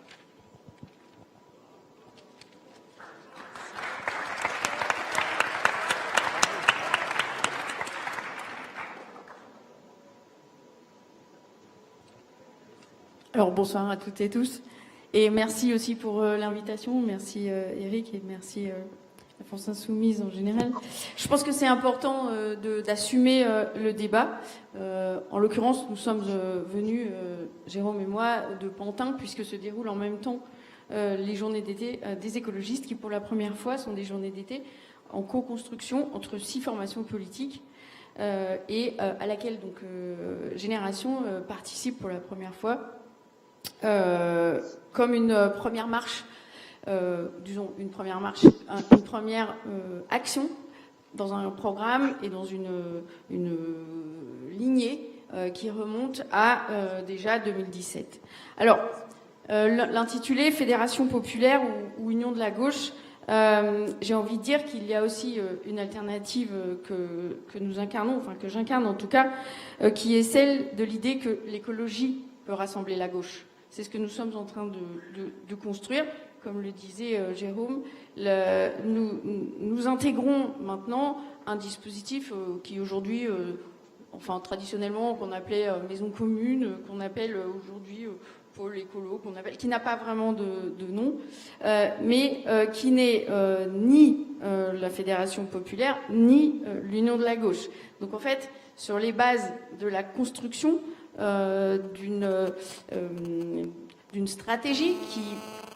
Alors bonsoir à toutes et tous, et merci aussi pour l'invitation, merci Eric et merci la France Insoumise en général. Je pense que c'est important d'assumer le débat. En l'occurrence, nous sommes venus, Jérôme et moi, de Pantin, puisque se déroulent en même temps les journées d'été des écologistes, qui pour la première fois sont des journées d'été en co-construction entre 6 formations politiques. Et à laquelle donc Génération participe pour la première fois. Comme une première marche, une première action dans un programme et dans une lignée qui remonte à déjà 2017. Alors, l'intitulé Fédération populaire ou Union de la gauche, j'ai envie de dire qu'il y a aussi une alternative que nous incarnons, enfin que j'incarne en tout cas, qui est celle de l'idée que l'écologie peut rassembler la gauche. C'est ce que nous sommes en train de construire. Comme le disait Jérôme, nous intégrons maintenant un dispositif qui aujourd'hui, enfin traditionnellement, qu'on appelait maison commune, qu'on appelle aujourd'hui pôle écolo, qui n'a pas vraiment de nom, mais qui n'est ni la Fédération populaire, ni l'Union de la gauche. Donc en fait, sur les bases de la construction d'une stratégie qui,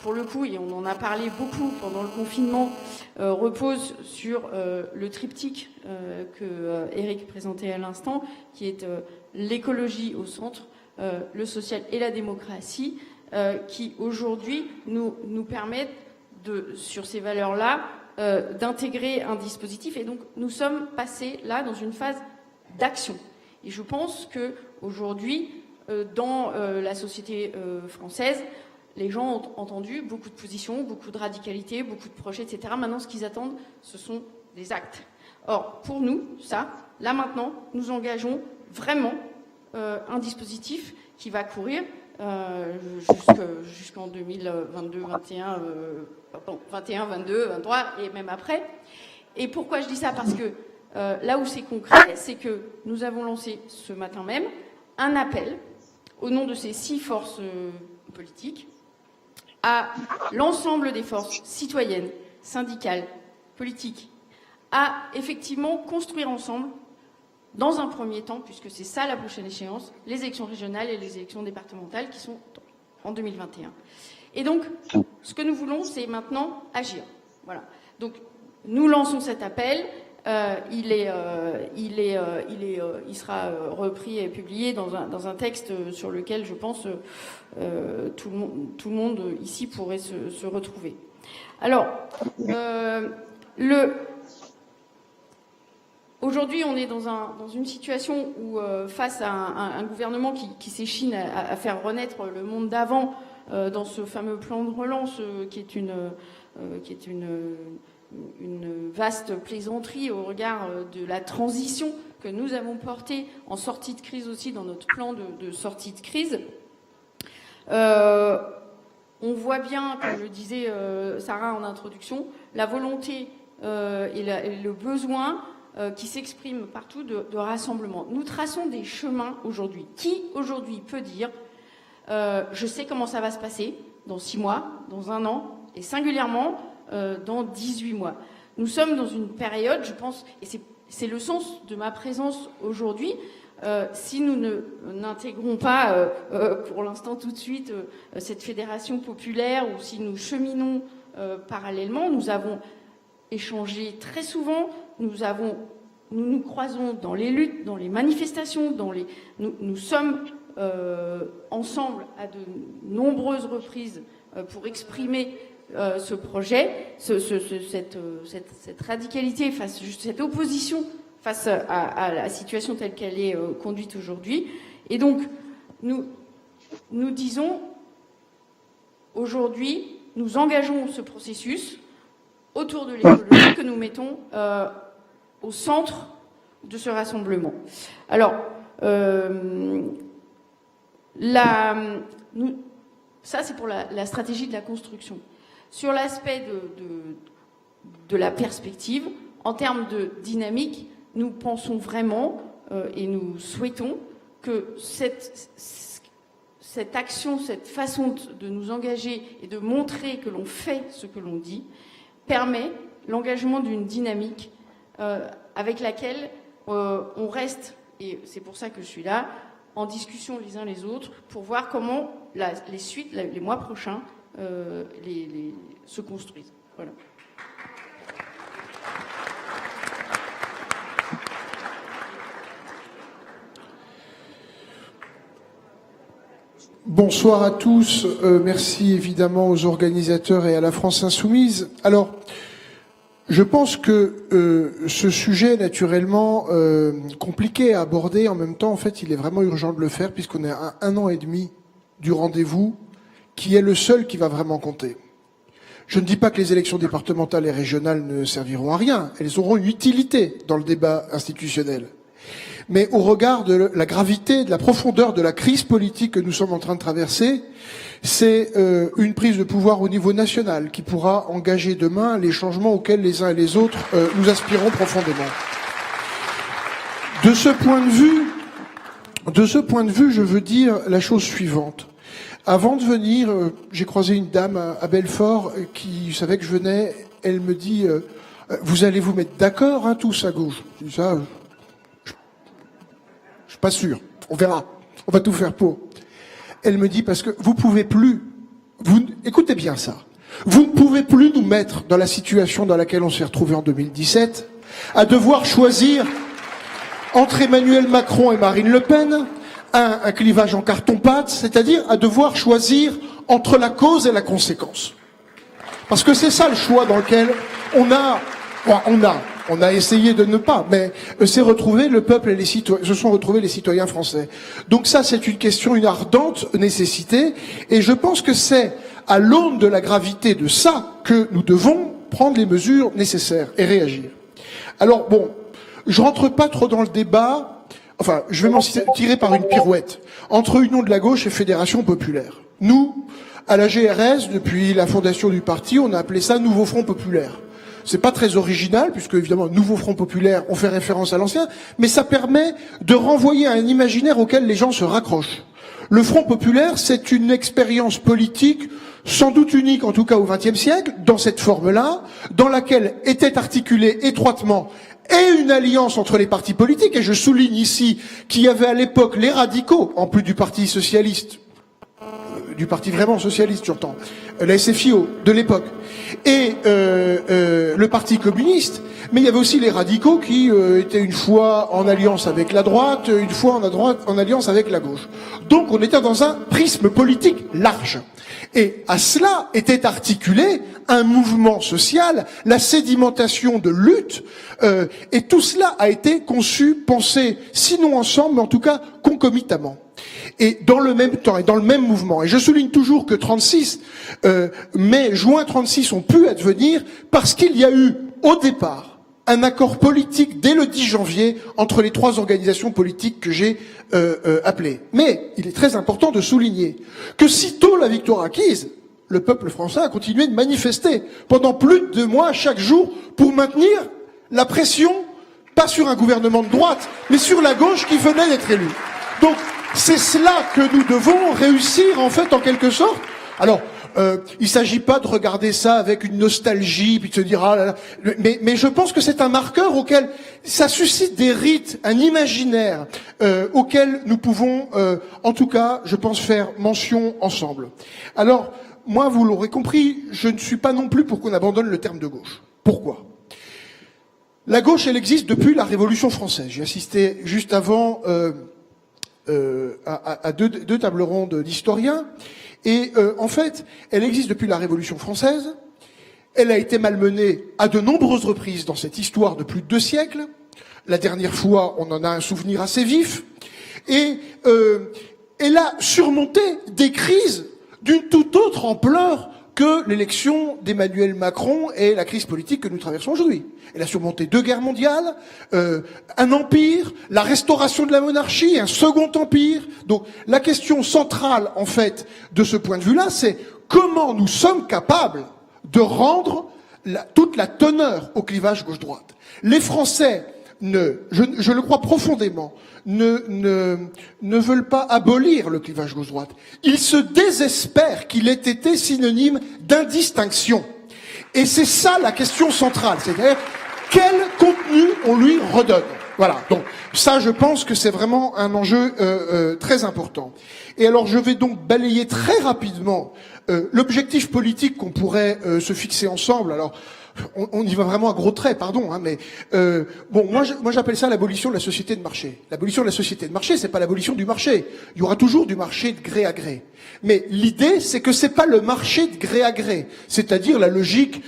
pour le coup, et on en a parlé beaucoup pendant le confinement, repose sur le triptyque que Eric présentait à l'instant, qui est l'écologie au centre, le social et la démocratie, qui aujourd'hui nous permettent sur ces valeurs-là, d'intégrer un dispositif. Et donc nous sommes passés là dans une phase d'action. Et je pense que aujourd'hui, dans la société française, les gens ont entendu beaucoup de positions, beaucoup de radicalité, beaucoup de projets, etc. Maintenant, ce qu'ils attendent, ce sont des actes. Or, pour nous, là maintenant, nous engageons vraiment un dispositif qui va courir jusqu'en 2022, 21, 22, 23 et même après. Et pourquoi je dis ça? Parce que là où c'est concret, c'est que nous avons lancé ce matin même un appel au nom de ces 6 forces politiques à l'ensemble des forces citoyennes, syndicales, politiques, à effectivement construire ensemble, dans un premier temps, puisque c'est ça la prochaine échéance, les élections régionales et les élections départementales qui sont en 2021. Et donc, ce que nous voulons, c'est maintenant agir. Voilà. Donc, nous lançons cet appel. Il sera repris et publié dans un texte sur lequel, je pense, tout le monde ici pourrait se retrouver. Alors, aujourd'hui, on est dans une situation où, face à un gouvernement qui s'échine à faire renaître le monde d'avant, dans ce fameux plan de relance qui est une vaste plaisanterie au regard de la transition que nous avons portée en sortie de crise aussi dans notre plan de sortie de crise. On voit bien, comme le disait Sarah en introduction, la volonté et le besoin qui s'exprime partout de rassemblement. Nous traçons des chemins aujourd'hui. Qui aujourd'hui peut dire je sais comment ça va se passer dans 6 mois, dans 1 an, et singulièrement dans 18 mois. Nous sommes dans une période, je pense, et c'est le sens de ma présence aujourd'hui, si nous n'intégrons pas pour l'instant tout de suite cette fédération populaire, ou si nous cheminons parallèlement, nous avons échangé très souvent, nous nous croisons dans les luttes, dans les manifestations, nous sommes ensemble à de nombreuses reprises pour exprimer ce projet, cette radicalité, cette opposition face à la situation telle qu'elle est conduite aujourd'hui. Et donc, nous disons, aujourd'hui, nous engageons ce processus autour de l'écologie que nous mettons au centre de ce rassemblement. Alors, ça c'est pour la stratégie de la construction. Sur l'aspect de la perspective, en termes de dynamique, nous pensons vraiment et nous souhaitons que cette action, cette façon de nous engager et de montrer que l'on fait ce que l'on dit, permet l'engagement d'une dynamique avec laquelle on reste, et c'est pour ça que je suis là, en discussion les uns les autres, pour voir comment les suites, les mois prochains, se construisent. Voilà. Bonsoir à tous. Merci évidemment aux organisateurs et à la France Insoumise. Alors, je pense que ce sujet est naturellement compliqué à aborder. En même temps, en fait, il est vraiment urgent de le faire puisqu'on est à 1 an et demi du rendez-vous qui est le seul qui va vraiment compter. Je ne dis pas que les élections départementales et régionales ne serviront à rien. Elles auront une utilité dans le débat institutionnel. Mais au regard de la gravité, de la profondeur de la crise politique que nous sommes en train de traverser, c'est une prise de pouvoir au niveau national qui pourra engager demain les changements auxquels les uns et les autres nous aspirons profondément. De ce point de vue, je veux dire la chose suivante. Avant de venir, j'ai croisé une dame à Belfort qui savait que je venais. Elle me dit vous allez vous mettre d'accord, hein, tous à gauche. Je dis ça. Je suis pas sûr. On verra. On va tout faire pour. Elle me dit parce que vous pouvez plus. Écoutez bien ça. Vous ne pouvez plus nous mettre dans la situation dans laquelle on s'est retrouvé en 2017, à devoir choisir entre Emmanuel Macron et Marine Le Pen. Un clivage en carton-pâte, c'est-à-dire à devoir choisir entre la cause et la conséquence. Parce que c'est ça le choix dans lequel on a essayé de ne pas, mais c'est retrouvé le peuple et les citoyens, se sont retrouvés les citoyens français. Donc ça, c'est une question, une ardente nécessité, et je pense que c'est à l'aune de la gravité de ça que nous devons prendre les mesures nécessaires et réagir. Alors bon, je rentre pas trop dans le débat. Enfin, je vais m'en tirer par une pirouette. Entre Union de la gauche et Fédération populaire. Nous, à la GRS, depuis la fondation du parti, on a appelé ça Nouveau Front populaire. C'est pas très original, puisque évidemment, Nouveau Front populaire, on fait référence à l'ancien, mais ça permet de renvoyer à un imaginaire auquel les gens se raccrochent. Le Front populaire, c'est une expérience politique sans doute unique, en tout cas au XXe siècle, dans cette forme-là, dans laquelle était articulée étroitement et une alliance entre les partis politiques, et je souligne ici qu'il y avait à l'époque les radicaux, en plus du parti socialiste, du parti vraiment socialiste, j'entends, la SFIO de l'époque, et le parti communiste, mais il y avait aussi les radicaux qui étaient une fois en alliance avec la droite, une fois en alliance avec la gauche. Donc on était dans un prisme politique large. Et à cela était articulé un mouvement social, la sédimentation de lutte, et tout cela a été conçu, pensé, sinon ensemble, mais en tout cas concomitamment. Et dans le même temps, et dans le même mouvement. Et je souligne toujours que 36, mai, juin 36 ont pu advenir parce qu'il y a eu, au départ, un accord politique dès le 10 janvier entre les 3 organisations politiques que j'ai appelées. Mais il est très important de souligner que sitôt la victoire acquise, le peuple français a continué de manifester pendant plus de 2 mois chaque jour pour maintenir la pression pas sur un gouvernement de droite, mais sur la gauche qui venait d'être élue. Donc, c'est cela que nous devons réussir, en fait, en quelque sorte. Alors, il s'agit pas de regarder ça avec une nostalgie, puis de se dire, ah là là, mais je pense que c'est un marqueur auquel ça suscite des rites, un imaginaire, auquel nous pouvons, en tout cas, je pense, faire mention ensemble. Alors, moi, vous l'aurez compris, je ne suis pas non plus pour qu'on abandonne le terme de gauche. Pourquoi ? La gauche, elle existe depuis la Révolution française. J'ai assisté juste avant à deux tables rondes d'historiens. Et en fait, elle existe depuis la Révolution française. Elle a été malmenée à de nombreuses reprises dans cette histoire de plus de 2 siècles. La dernière fois, on en a un souvenir assez vif. Et elle a surmonté des crises d'une toute autre ampleur que l'élection d'Emmanuel Macron et la crise politique que nous traversons aujourd'hui. Elle a surmonté 2 guerres mondiales, un empire, la restauration de la monarchie, un second empire. Donc la question centrale, en fait, de ce point de vue-là, c'est comment nous sommes capables de rendre toute la teneur au clivage gauche-droite. Les Français, je le crois profondément, ne veulent pas abolir le clivage gauche-droite. Ils se désespèrent qu'il ait été synonyme d'indistinction. Et c'est ça la question centrale, c'est-à-dire quel contenu on lui redonne. Voilà, donc ça je pense que c'est vraiment un enjeu très important. Et alors je vais donc balayer très rapidement l'objectif politique qu'on pourrait se fixer ensemble. Alors on y va vraiment à gros traits, pardon, hein, mais bon, moi j'appelle ça l'abolition de la société de marché. L'abolition de la société de marché, c'est pas l'abolition du marché. Il y aura toujours du marché de gré à gré. Mais l'idée, c'est que c'est pas le marché de gré à gré, c'est-à-dire la logique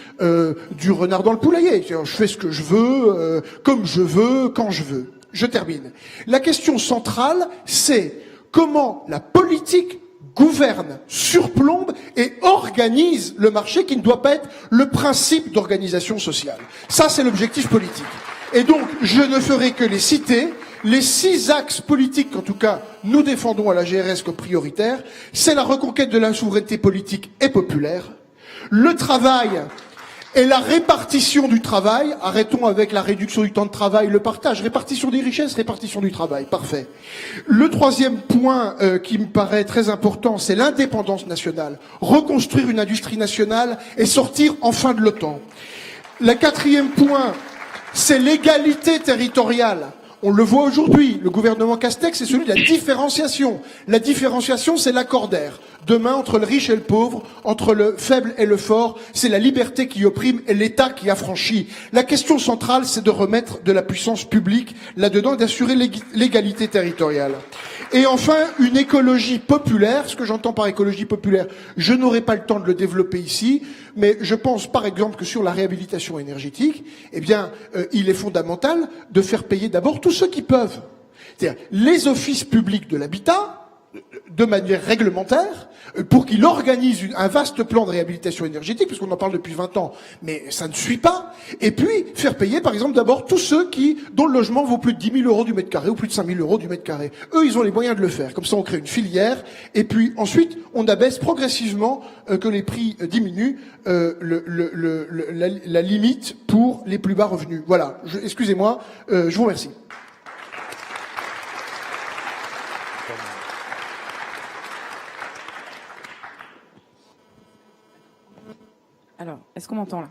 du renard dans le poulailler. Je fais ce que je veux, comme je veux, quand je veux. Je termine. La question centrale, c'est comment la politique gouverne, surplombe et organise le marché qui ne doit pas être le principe d'organisation sociale. Ça, c'est l'objectif politique. Et donc, je ne ferai que les citer. Les 6 axes politiques qu'en tout cas nous défendons à la GRS comme prioritaires, c'est la reconquête de la souveraineté politique et populaire, le travail et la répartition du travail, arrêtons avec la réduction du temps de travail, le partage, répartition des richesses, répartition du travail, parfait. Le 3e point qui me paraît très important, c'est l'indépendance nationale, reconstruire une industrie nationale et sortir enfin de l'OTAN. Le 4e point, c'est l'égalité territoriale. On le voit aujourd'hui, le gouvernement Castex, c'est celui de la différenciation. La différenciation, c'est l'accordaire. Demain, entre le riche et le pauvre, entre le faible et le fort, c'est la liberté qui opprime et l'État qui affranchit. La question centrale, c'est de remettre de la puissance publique là-dedans et d'assurer l'égalité territoriale. Et enfin, une écologie populaire. Ce que j'entends par écologie populaire, je n'aurai pas le temps de le développer ici, mais je pense par exemple que sur la réhabilitation énergétique, eh bien, il est fondamental de faire payer d'abord tous ceux qui peuvent. C'est-à-dire les offices publics de l'habitat, de manière réglementaire, pour qu'il organise un vaste plan de réhabilitation énergétique, puisqu'on en parle depuis 20 ans, mais ça ne suit pas. Et puis, faire payer, par exemple, d'abord tous ceux dont le logement vaut plus de 10 000 euros du mètre carré ou plus de 5 000 euros du mètre carré. Eux, ils ont les moyens de le faire. Comme ça, on crée une filière, et puis ensuite, on abaisse progressivement que les prix diminuent la limite pour les plus bas revenus. Voilà. Excusez-moi, je vous remercie. Alors, est-ce qu'on m'entend là?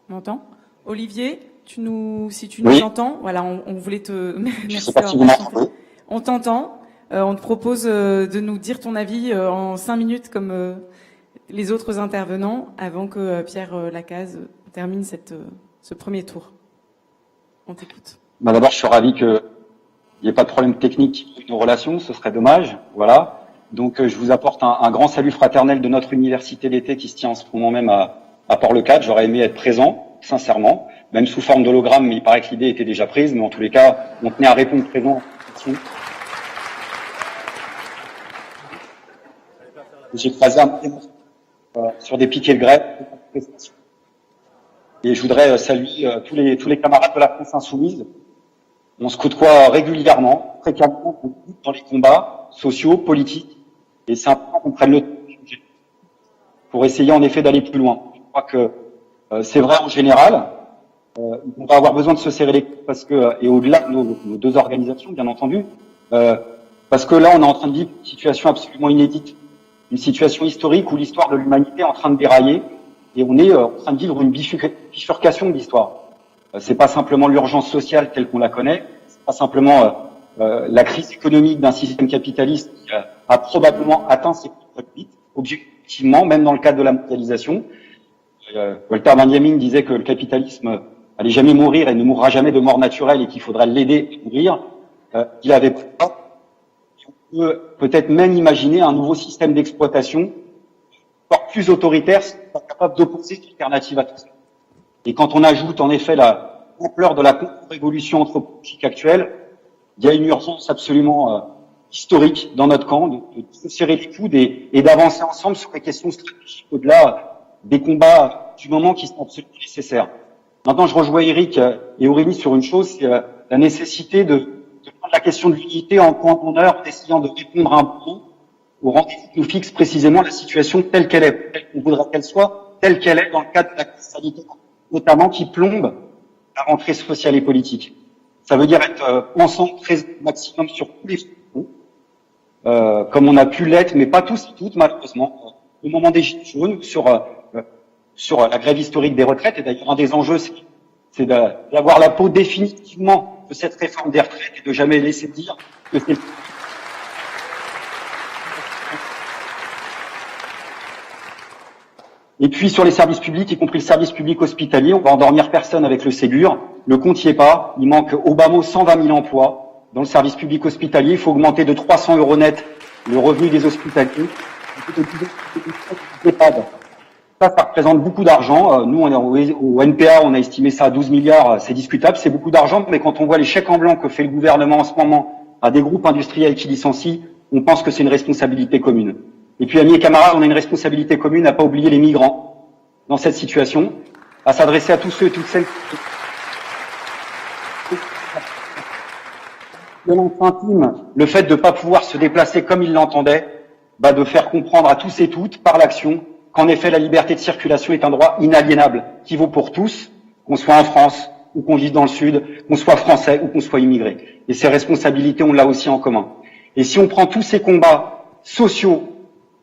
On m'entend? Olivier, si tu Oui. nous entends, voilà, on voulait te. Je sais pas si vous m'entendez. On t'entend. On te propose de nous dire ton avis en 5 minutes comme les autres intervenants avant que Pierre Lacaze termine ce premier tour. On t'écoute. Bah d'abord, je suis ravi qu'il n'y ait pas de problème technique avec nos relations, ce serait dommage. Voilà. Donc, je vous apporte un grand salut fraternel de notre université d'été qui se tient en ce moment même à Port-le-Cadre. J'aurais aimé être présent, sincèrement, même sous forme d'hologramme, mais il paraît que l'idée était déjà prise. Mais en tous les cas, on tenait à répondre présent. J'ai croisé un sur des piquets de grève. Et je voudrais saluer tous les camarades de la France Insoumise. On se côtoie régulièrement, fréquemment, dans les combats sociaux, politiques. Et c'est important qu'on prenne le temps pour essayer en effet d'aller plus loin. Je crois que c'est vrai en général. on va avoir besoin de se serrer les coudes parce que, et au-delà de nos deux organisations, bien entendu, parce que là, on est en train de vivre une situation absolument inédite, une situation historique où l'histoire de l'humanité est en train de dérailler, et on est en train de vivre une bifurcation de l'histoire. C'est pas simplement l'urgence sociale telle qu'on la connaît, c'est pas simplement la crise économique d'un système capitaliste qui a probablement atteint ses limites, objectivement, même dans le cadre de la mondialisation. Walter Benjamin disait que le capitalisme allait jamais mourir et ne mourra jamais de mort naturelle et qu'il faudrait l'aider à mourir. Il avait pas. On peut peut-être même imaginer un nouveau système d'exploitation encore plus autoritaire, capable d'opposer une alternative à tout ça. Et quand on ajoute en effet l'ampleur de la contre-révolution anthropologique actuelle, il y a une urgence absolument historique dans notre camp de se serrer les coudes et d'avancer ensemble sur les questions stratégiques au-delà des combats du moment qui sont absolument nécessaires. Maintenant, je rejoins Eric et Aurélie sur une chose, c'est la nécessité de prendre la question de l'unité en point d'honneur, en essayant de répondre à un moment au rendez-vous qui nous fixe précisément la situation telle qu'elle est, telle qu'on voudrait qu'elle soit, telle qu'elle est dans le cadre de la crise sanitaire, notamment qui plombe la rentrée sociale et politique. Ça veut dire être ensemble présent au maximum sur tous les fronts, comme on a pu l'être, mais pas tous et toutes, malheureusement. Au moment des Gilets jaunes, sur la grève historique des retraites, et d'ailleurs un des enjeux, c'est d'avoir la peau définitivement de cette réforme des retraites et de jamais laisser dire que c'est... Et puis sur les services publics, y compris le service public hospitalier, on va endormir personne avec le Ségur. Le compte y est pas. Il manque au bas mot 120 000 emplois dans le service public hospitalier. Il faut augmenter de 300 € net le revenu des hospitaliers. Ça représente beaucoup d'argent. Nous, on est au NPA, on a estimé ça à 12 milliards. C'est discutable, c'est beaucoup d'argent. Mais quand on voit les chèques en blanc que fait le gouvernement en ce moment à des groupes industriels qui licencient, on pense que c'est une responsabilité commune. Et puis, amis et camarades, on a une responsabilité commune à pas oublier les migrants dans cette situation, à s'adresser à tous ceux et toutes celles violence intime, le fait de ne pas pouvoir se déplacer comme ils l'entendaient, de faire comprendre à tous et toutes, par l'action, qu'en effet, la liberté de circulation est un droit inaliénable, qui vaut pour tous, qu'on soit en France, ou qu'on vive dans le Sud, qu'on soit français ou qu'on soit immigré. Et ces responsabilités, on l'a aussi en commun. Et si on prend tous ces combats sociaux,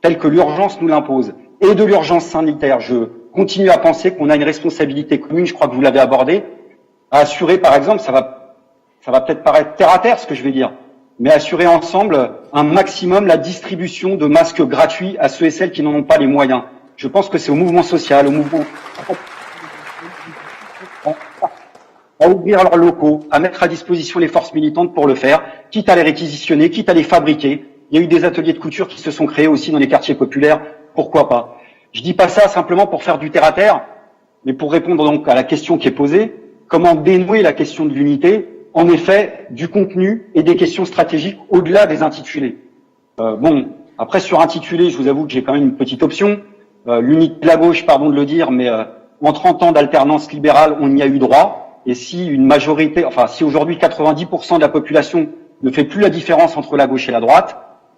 tels que l'urgence nous l'impose, et de l'urgence sanitaire, je continue à penser qu'on a une responsabilité commune, je crois que vous l'avez abordé, à assurer, par exemple, ça va peut-être paraître terre à terre ce que je vais dire, mais assurer ensemble un maximum la distribution de masques gratuits à ceux et celles qui n'en ont pas les moyens. Je pense que c'est au mouvement social, au mouvement à ouvrir leurs locaux, à mettre à disposition les forces militantes pour le faire, quitte à les réquisitionner, quitte à les fabriquer. Il y a eu des ateliers de couture qui se sont créés aussi dans les quartiers populaires, pourquoi pas. Je dis pas ça simplement pour faire du terre-à-terre, mais pour répondre donc à la question qui est posée, comment dénouer la question de l'unité, en effet, du contenu et des questions stratégiques au-delà des intitulés. Après sur intitulé, je vous avoue que j'ai quand même une petite option. L'unité de la gauche, pardon de le dire, mais en 30 ans d'alternance libérale, on y a eu droit. Et si une majorité, si aujourd'hui 90% de la population ne fait plus la différence entre la gauche et la droite,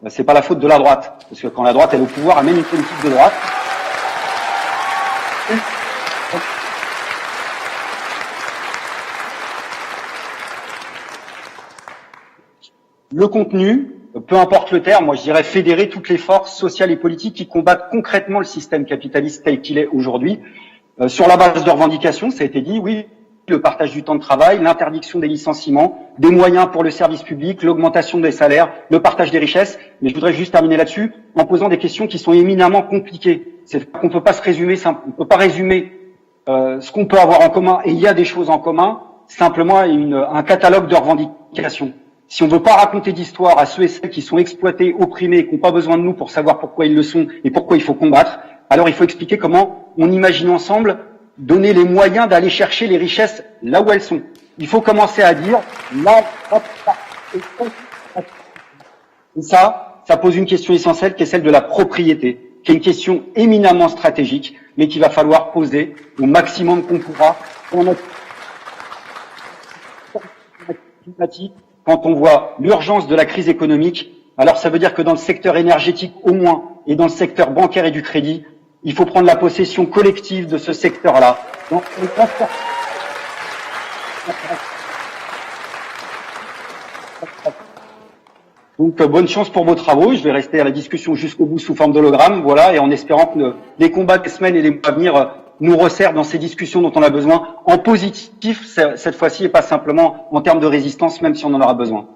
c'est pas la faute de la droite. Parce que quand la droite est au pouvoir, elle mène une politique de droite. Le contenu, peu importe le terme, moi je dirais fédérer toutes les forces sociales et politiques qui combattent concrètement le système capitaliste tel qu'il est aujourd'hui, sur la base de revendications, ça a été dit, oui, le partage du temps de travail, l'interdiction des licenciements, des moyens pour le service public, l'augmentation des salaires, le partage des richesses. Mais je voudrais juste terminer là-dessus en posant des questions qui sont éminemment compliquées. C'est qu'on peut pas se résumer, on peut pas résumer ce qu'on peut avoir en commun, et il y a des choses en commun, simplement un catalogue de revendications. Si on veut pas raconter d'histoire à ceux et celles qui sont exploités, opprimés, et qui n'ont pas besoin de nous pour savoir pourquoi ils le sont et pourquoi il faut combattre, alors il faut expliquer comment on imagine ensemble donner les moyens d'aller chercher les richesses là où elles sont. Il faut commencer à dire là, hop, et ça pose une question essentielle qui est celle de la propriété, qui est une question éminemment stratégique, mais qu'il va falloir poser au maximum qu'on pourra pour notre climatique. Quand on voit l'urgence de la crise économique, alors ça veut dire que dans le secteur énergétique au moins, et dans le secteur bancaire et du crédit, il faut prendre la possession collective de ce secteur-là. Donc, Donc bonne chance pour vos travaux. Je vais rester à la discussion jusqu'au bout sous forme d'hologramme, voilà, et en espérant que les combats des semaines et les mois à venir nous resserrent dans ces discussions dont on a besoin, en positif cette fois-ci, et pas simplement en termes de résistance, même si on en aura besoin.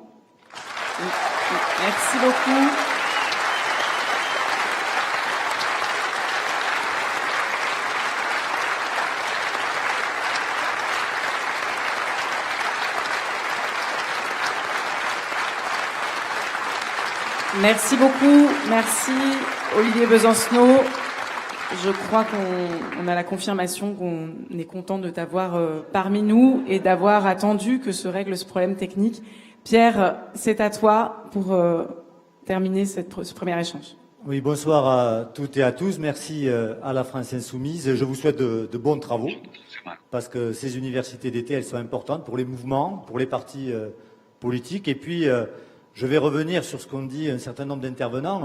Merci beaucoup. Merci beaucoup. Merci Olivier Besancenot. Je crois qu'on a la confirmation qu'on est content de t'avoir parmi nous et d'avoir attendu que se règle ce problème technique. Pierre, c'est à toi pour terminer ce premier échange. Oui, bonsoir à toutes et à tous. Merci à la France Insoumise. Je vous souhaite de bons travaux parce que ces universités d'été, elles sont importantes pour les mouvements, pour les partis politiques. Et puis, je vais revenir sur ce qu'ont dit un certain nombre d'intervenants.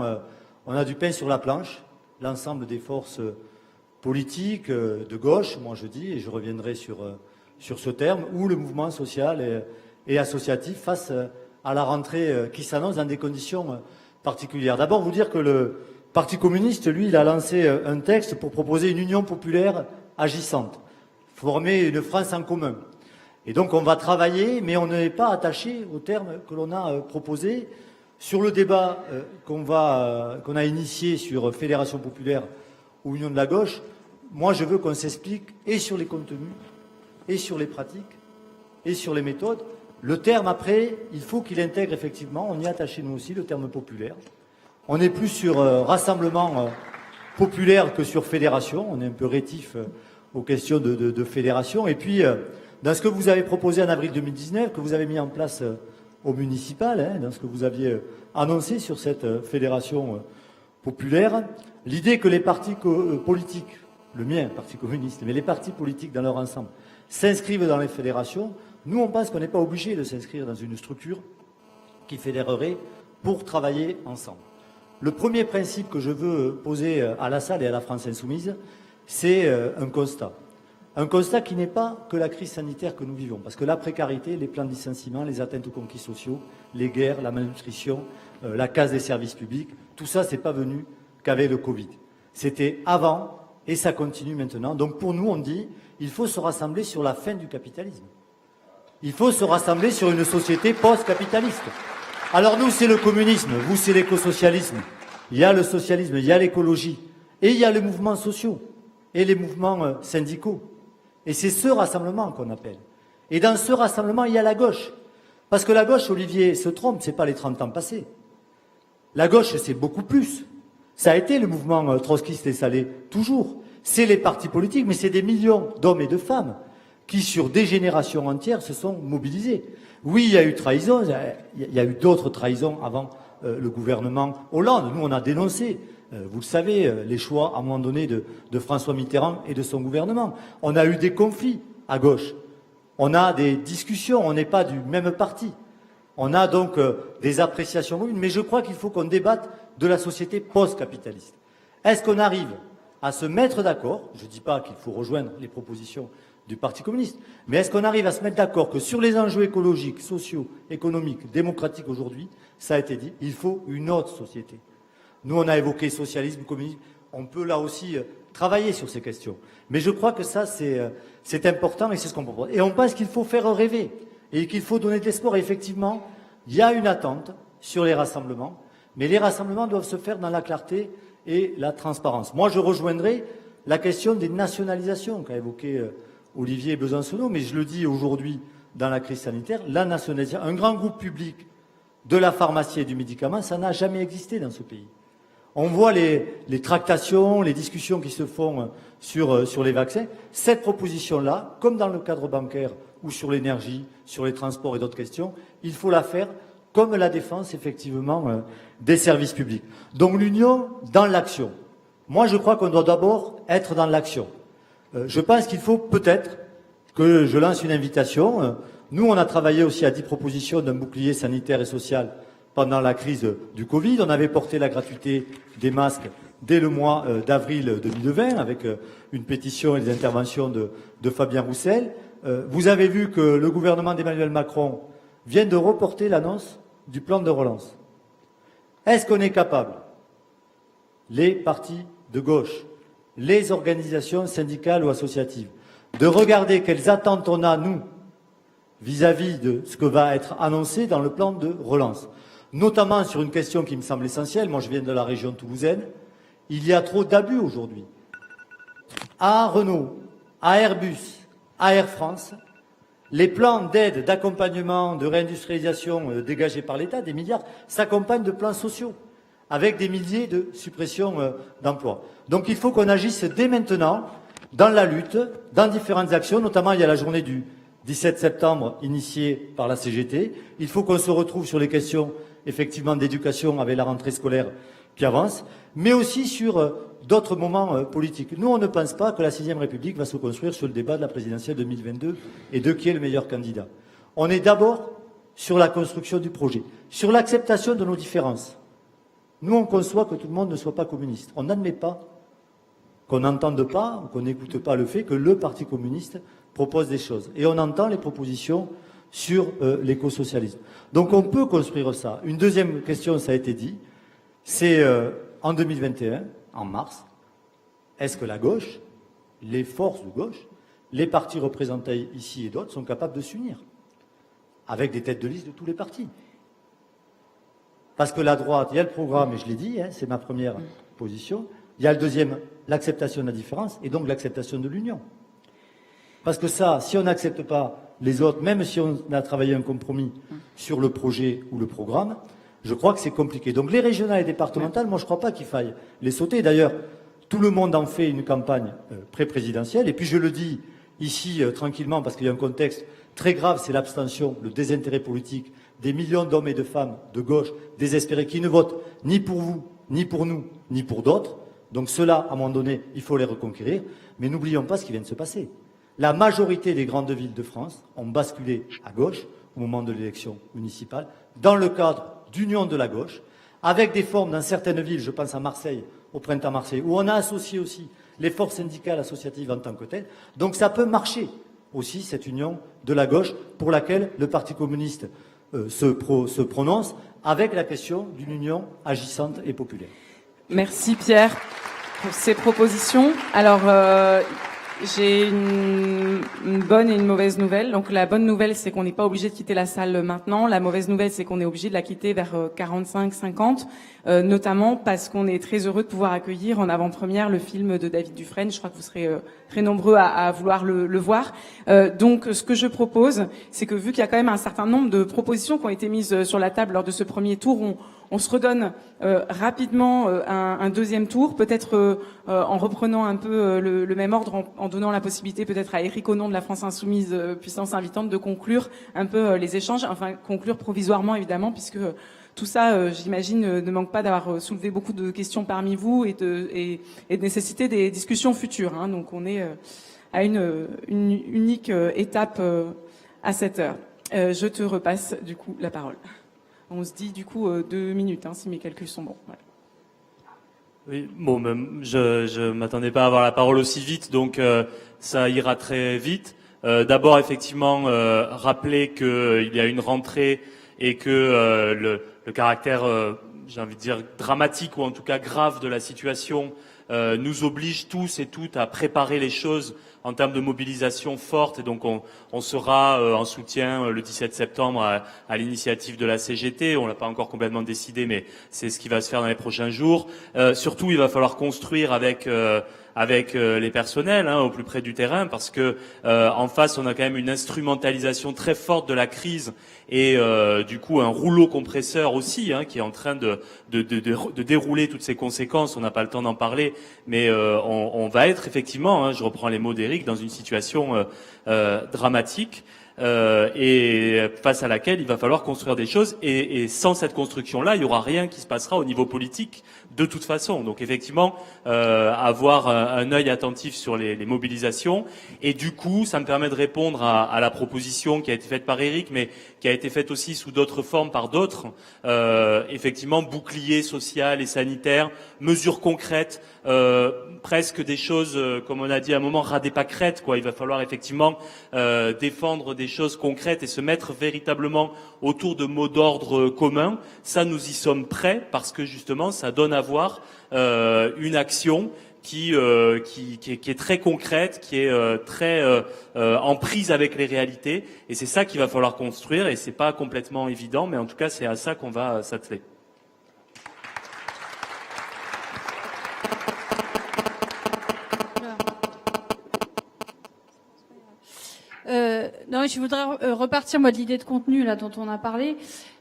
On a du pain sur la planche, l'ensemble des forces politiques de gauche, moi je dis, et je reviendrai sur ce terme, ou le mouvement social et associatif face à la rentrée qui s'annonce dans des conditions particulières. D'abord, vous dire que le Parti communiste, lui, il a lancé un texte pour proposer une union populaire agissante, former une France en commun. Et donc on va travailler, mais on n'est pas attaché aux termes que l'on a proposés. Sur le débat qu'on a initié sur Fédération populaire ou Union de la gauche, moi je veux qu'on s'explique et sur les contenus, et sur les pratiques, et sur les méthodes. Le terme après, il faut qu'il intègre effectivement, on y est attaché nous aussi, le terme populaire. On est plus sur rassemblement populaire que sur fédération, on est un peu rétif aux questions de fédération. Et puis, dans ce que vous avez proposé en avril 2019, que vous avez mis en place au municipal, dans ce que vous aviez annoncé sur cette fédération populaire, l'idée que les partis politiques, le mien, Parti communiste, mais les partis politiques dans leur ensemble, s'inscrivent dans les fédérations, nous on pense qu'on n'est pas obligé de s'inscrire dans une structure qui fédérerait pour travailler ensemble. Le premier principe que je veux poser à la salle et à la France Insoumise, c'est un constat. Un constat qui n'est pas que la crise sanitaire que nous vivons, parce que la précarité, les plans de licenciement, les atteintes aux conquis sociaux, les guerres, la malnutrition, la casse des services publics, tout ça, c'est pas venu qu'avec le Covid. C'était avant et ça continue maintenant. Donc pour nous, on dit, il faut se rassembler sur la fin du capitalisme. Il faut se rassembler sur une société post-capitaliste. Alors nous, c'est le communisme, vous, c'est l'écosocialisme. Il y a le socialisme, il y a l'écologie, et il y a les mouvements sociaux, et les mouvements syndicaux. Et c'est ce rassemblement qu'on appelle. Et dans ce rassemblement, il y a la gauche. Parce que la gauche, Olivier se trompe, c'est pas les 30 ans passés. La gauche, c'est beaucoup plus. Ça a été le mouvement trotskiste et ça l'est toujours. C'est les partis politiques, mais c'est des millions d'hommes et de femmes qui, sur des générations entières, se sont mobilisés. Oui, il y a eu trahison, il y a eu d'autres trahisons avant le gouvernement Hollande. Nous, on a dénoncé, vous le savez, les choix à un moment donné de François Mitterrand et de son gouvernement. On a eu des conflits à gauche. On a des discussions, on n'est pas du même parti. On a donc des appréciations communes, mais je crois qu'il faut qu'on débatte de la société post-capitaliste. Est-ce qu'on arrive à se mettre d'accord? Je ne dis pas qu'il faut rejoindre les propositions du Parti communiste, mais est-ce qu'on arrive à se mettre d'accord que sur les enjeux écologiques, sociaux, économiques, démocratiques aujourd'hui, ça a été dit, il faut une autre société. Nous, on a évoqué socialisme, communisme, on peut là aussi travailler sur ces questions. Mais je crois que ça, c'est important et c'est ce qu'on propose. Et on pense qu'il faut faire rêver et qu'il faut donner de l'espoir. Et effectivement, il y a une attente sur les rassemblements, mais les rassemblements doivent se faire dans la clarté et la transparence. Moi, je rejoindrai la question des nationalisations qu'a évoqué Olivier Besancenot, mais je le dis aujourd'hui dans la crise sanitaire, la nationalisation, un grand groupe public de la pharmacie et du médicament, ça n'a jamais existé dans ce pays. On voit les tractations, les discussions qui se font sur les vaccins. Cette proposition-là, comme dans le cadre bancaire ou sur l'énergie, sur les transports et d'autres questions, il faut la faire comme la défense, effectivement, des services publics. Donc l'union dans l'action. Moi, je crois qu'on doit d'abord être dans l'action. Je pense qu'il faut peut-être que je lance une invitation. Nous, on a travaillé aussi à 10 propositions d'un bouclier sanitaire et social pendant la crise du Covid. On avait porté la gratuité des masques dès le mois d'avril 2020 avec une pétition et des interventions de Fabien Roussel. vous avez vu que le gouvernement d'Emmanuel Macron vient de reporter l'annonce du plan de relance. Est-ce qu'on est capable, les partis de gauche, les organisations syndicales ou associatives, de regarder quelles attentes on a, nous, vis-à-vis de ce que va être annoncé dans le plan de relance, notamment sur une question qui me semble essentielle. Moi, je viens de la région toulousaine. Il y a trop d'abus aujourd'hui. À Renault, à Airbus, à Air France, les plans d'aide, d'accompagnement, de réindustrialisation dégagés par l'État, des milliards, s'accompagnent de plans sociaux, avec des milliers de suppressions d'emplois. Donc il faut qu'on agisse dès maintenant dans la lutte, dans différentes actions, notamment il y a la journée du 17 septembre initiée par la CGT. Il faut qu'on se retrouve sur les questions effectivement d'éducation avec la rentrée scolaire qui avance, mais aussi sur d'autres moments politiques. Nous, on ne pense pas que la 6e République va se construire sur le débat de la présidentielle 2022 et de qui est le meilleur candidat. On est d'abord sur la construction du projet, sur l'acceptation de nos différences. Nous, on conçoit que tout le monde ne soit pas communiste. On n'admet pas qu'on n'entende pas, ou qu'on n'écoute pas le fait que le Parti communiste propose des choses. Et on entend les propositions sur l'écosocialisme. Donc on peut construire ça. Une deuxième question, ça a été dit, c'est en 2021, en mars, est-ce que la gauche, les forces de gauche, les partis représentés ici et d'autres sont capables de s'unir avec des têtes de liste de tous les partis? Parce que la droite, il y a le programme, et je l'ai dit, c'est ma première position. Il y a le deuxième, l'acceptation de la différence, et donc l'acceptation de l'union. Parce que ça, si on n'accepte pas les autres, même si on a travaillé un compromis sur le projet ou le programme, je crois que c'est compliqué. Donc les régionales et départementales, moi je ne crois pas qu'il faille les sauter. D'ailleurs, tout le monde en fait une campagne pré-présidentielle. Et puis je le dis ici tranquillement, parce qu'il y a un contexte très grave, c'est l'abstention, le désintérêt politique des millions d'hommes et de femmes de gauche désespérés qui ne votent ni pour vous, ni pour nous, ni pour d'autres. Donc ceux-là, à un moment donné, il faut les reconquérir. Mais n'oublions pas ce qui vient de se passer. La majorité des grandes villes de France ont basculé à gauche au moment de l'élection municipale, dans le cadre d'union de la gauche, avec des formes dans certaines villes, je pense à Marseille, au printemps Marseille, où on a associé aussi les forces syndicales associatives en tant que telles. Donc ça peut marcher aussi, cette union de la gauche, pour laquelle le Parti communiste se prononce, avec la question d'une union agissante et populaire. Merci Pierre pour ces propositions. Alors, j'ai une bonne et une mauvaise nouvelle. Donc la bonne nouvelle, c'est qu'on n'est pas obligé de quitter la salle maintenant. La mauvaise nouvelle, c'est qu'on est obligé de la quitter vers 45-50, notamment parce qu'on est très heureux de pouvoir accueillir en avant-première le film de David Dufresne. Je crois que vous serez très nombreux à vouloir le voir. Donc ce que je propose, c'est que vu qu'il y a quand même un certain nombre de propositions qui ont été mises sur la table lors de ce premier tour, on se redonne rapidement un deuxième tour, peut-être en reprenant un peu le même ordre, en donnant la possibilité peut-être à Éric au nom de la France Insoumise, puissance invitante, de conclure un peu les échanges, enfin conclure provisoirement évidemment, puisque tout ça, j'imagine, ne manque pas d'avoir soulevé beaucoup de questions parmi vous et de nécessiter des discussions futures. Hein. Donc on est à une unique étape à cette heure. Je te repasse du coup la parole. On se dit du coup 2 minutes, hein, si mes calculs sont bons. Voilà. Oui, bon, je m'attendais pas à avoir la parole aussi vite, donc ça ira très vite. D'abord, effectivement, rappeler qu'il y a une rentrée et que le caractère, j'ai envie de dire, dramatique ou en tout cas grave de la situation nous oblige tous et toutes à préparer les choses en termes de mobilisation forte, et donc on sera en soutien le 17 septembre à l'initiative de la CGT. On l'a pas encore complètement décidé, mais c'est ce qui va se faire dans les prochains jours. Surtout, il va falloir construire avec les personnels au plus près du terrain, parce que en face, on a quand même une instrumentalisation très forte de la crise et du coup un rouleau compresseur aussi qui est en train de dérouler toutes ces conséquences. On n'a pas le temps d'en parler, mais on va être effectivement, je reprends les mots d'Éric, dans une situation dramatique. et face à laquelle il va falloir construire des choses. Et sans cette construction-là, il y aura rien qui se passera au niveau politique de toute façon. Donc effectivement, avoir un œil attentif sur les mobilisations. Et du coup, ça me permet de répondre à la proposition qui a été faite par Éric, mais qui a été faite aussi sous d'autres formes par d'autres. Effectivement, bouclier social et sanitaire, mesures concrètes, presque des choses, comme on a dit à un moment, ras des pâquerettes, quoi. Il va falloir effectivement défendre des choses concrètes et se mettre véritablement autour de mots d'ordre communs. Ça, nous y sommes prêts parce que justement, ça donne à voir une action qui est très concrète, qui est très en prise avec les réalités. Et c'est ça qu'il va falloir construire. Et c'est pas complètement évident, mais en tout cas, c'est à ça qu'on va s'atteler. Non, je voudrais repartir moi de l'idée de contenu là dont on a parlé.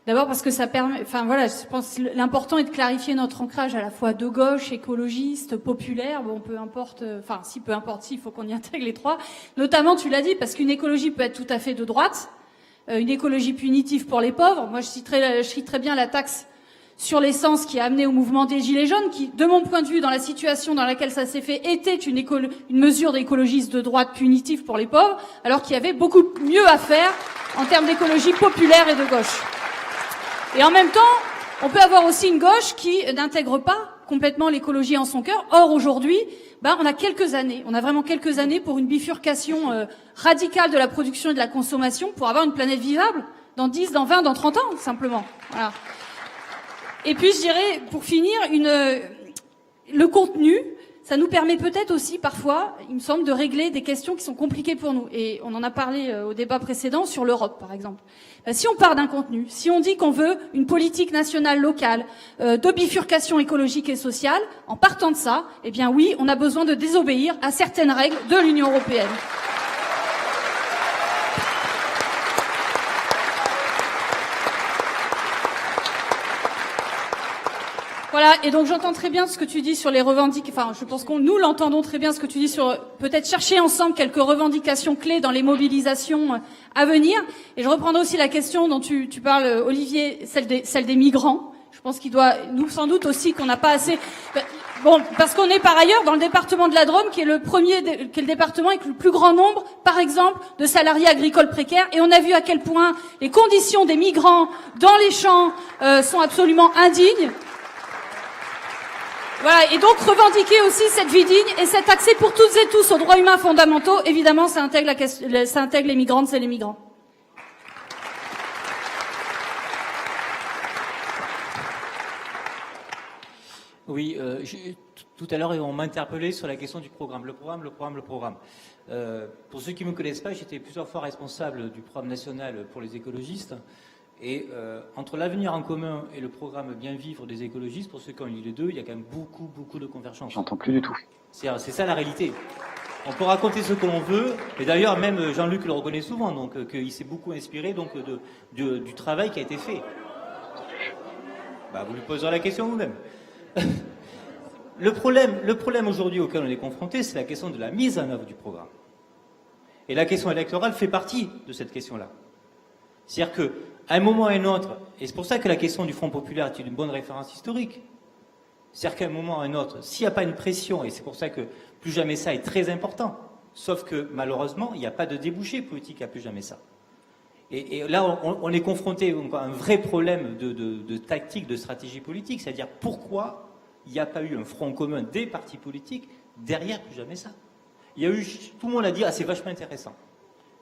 D'abord parce que ça permet, enfin voilà, je pense l'important est de clarifier notre ancrage à la fois de gauche, écologiste, populaire. Bon, peu importe, enfin si peu importe, il faut qu'on y intègre les trois. Notamment, tu l'as dit, parce qu'une écologie peut être tout à fait de droite, une écologie punitive pour les pauvres. Moi, je citerai bien la taxe sur l'essence qui a amené au mouvement des Gilets jaunes, qui, de mon point de vue, dans la situation dans laquelle ça s'est fait, était une mesure d'écologiste de droite punitive pour les pauvres, alors qu'il y avait beaucoup mieux à faire en termes d'écologie populaire et de gauche. Et en même temps, on peut avoir aussi une gauche qui n'intègre pas complètement l'écologie en son cœur. Or, aujourd'hui, on a vraiment quelques années pour une bifurcation radicale de la production et de la consommation pour avoir une planète vivable dans 10, dans 20, dans 30 ans, simplement. Voilà. Et puis, je dirais, pour finir, le contenu, ça nous permet peut-être aussi, parfois, il me semble, de régler des questions qui sont compliquées pour nous. Et on en a parlé au débat précédent sur l'Europe, par exemple. Si on part d'un contenu, si on dit qu'on veut une politique nationale locale de bifurcation écologique et sociale, en partant de ça, eh bien oui, on a besoin de désobéir à certaines règles de l'Union européenne. Voilà, et donc j'entends très bien ce que tu dis sur les revendications, enfin je pense qu'on nous l'entendons très bien ce que tu dis sur peut-être chercher ensemble quelques revendications clés dans les mobilisations à venir. Et je reprendrai aussi la question dont tu parles, Olivier, celle des migrants. Je pense qu'il doit, nous sans doute aussi, qu'on n'a pas assez... Bon, parce qu'on est par ailleurs dans le département de la Drôme, qui est le département avec le plus grand nombre, par exemple, de salariés agricoles précaires. Et on a vu à quel point les conditions des migrants dans les champs sont absolument indignes. Voilà, et donc revendiquer aussi cette vie digne et cet accès pour toutes et tous aux droits humains fondamentaux, évidemment, ça intègre les migrantes et les migrants. Oui, tout à l'heure, on m'a interpellé sur la question du programme. Le programme. Pour ceux qui ne me connaissent pas, j'étais plusieurs fois responsable du programme national pour les écologistes. Et entre l'avenir en commun et le programme Bien vivre des écologistes, pour ceux qui ont lu les deux, il y a quand même beaucoup de convergence. J'entends plus du tout. C'est ça la réalité. On peut raconter ce que l'on veut, et d'ailleurs même Jean-Luc le reconnaît souvent, donc qu'il s'est beaucoup inspiré donc du travail qui a été fait. Vous lui poserez la question vous-même. Le problème aujourd'hui auquel on est confronté, c'est la question de la mise en œuvre du programme. Et la question électorale fait partie de cette question-là. C'est-à-dire que à un moment ou à un autre, et c'est pour ça que la question du Front populaire est une bonne référence historique, c'est-à-dire qu'à un moment ou à un autre, s'il n'y a pas une pression, et c'est pour ça que plus jamais ça est très important, sauf que malheureusement, il n'y a pas de débouché politique à plus jamais ça. Et là, on est confronté à un vrai problème de tactique, de stratégie politique, c'est-à-dire pourquoi il n'y a pas eu un front commun des partis politiques derrière plus jamais ça. Il y a eu, tout le monde a dit, c'est vachement intéressant.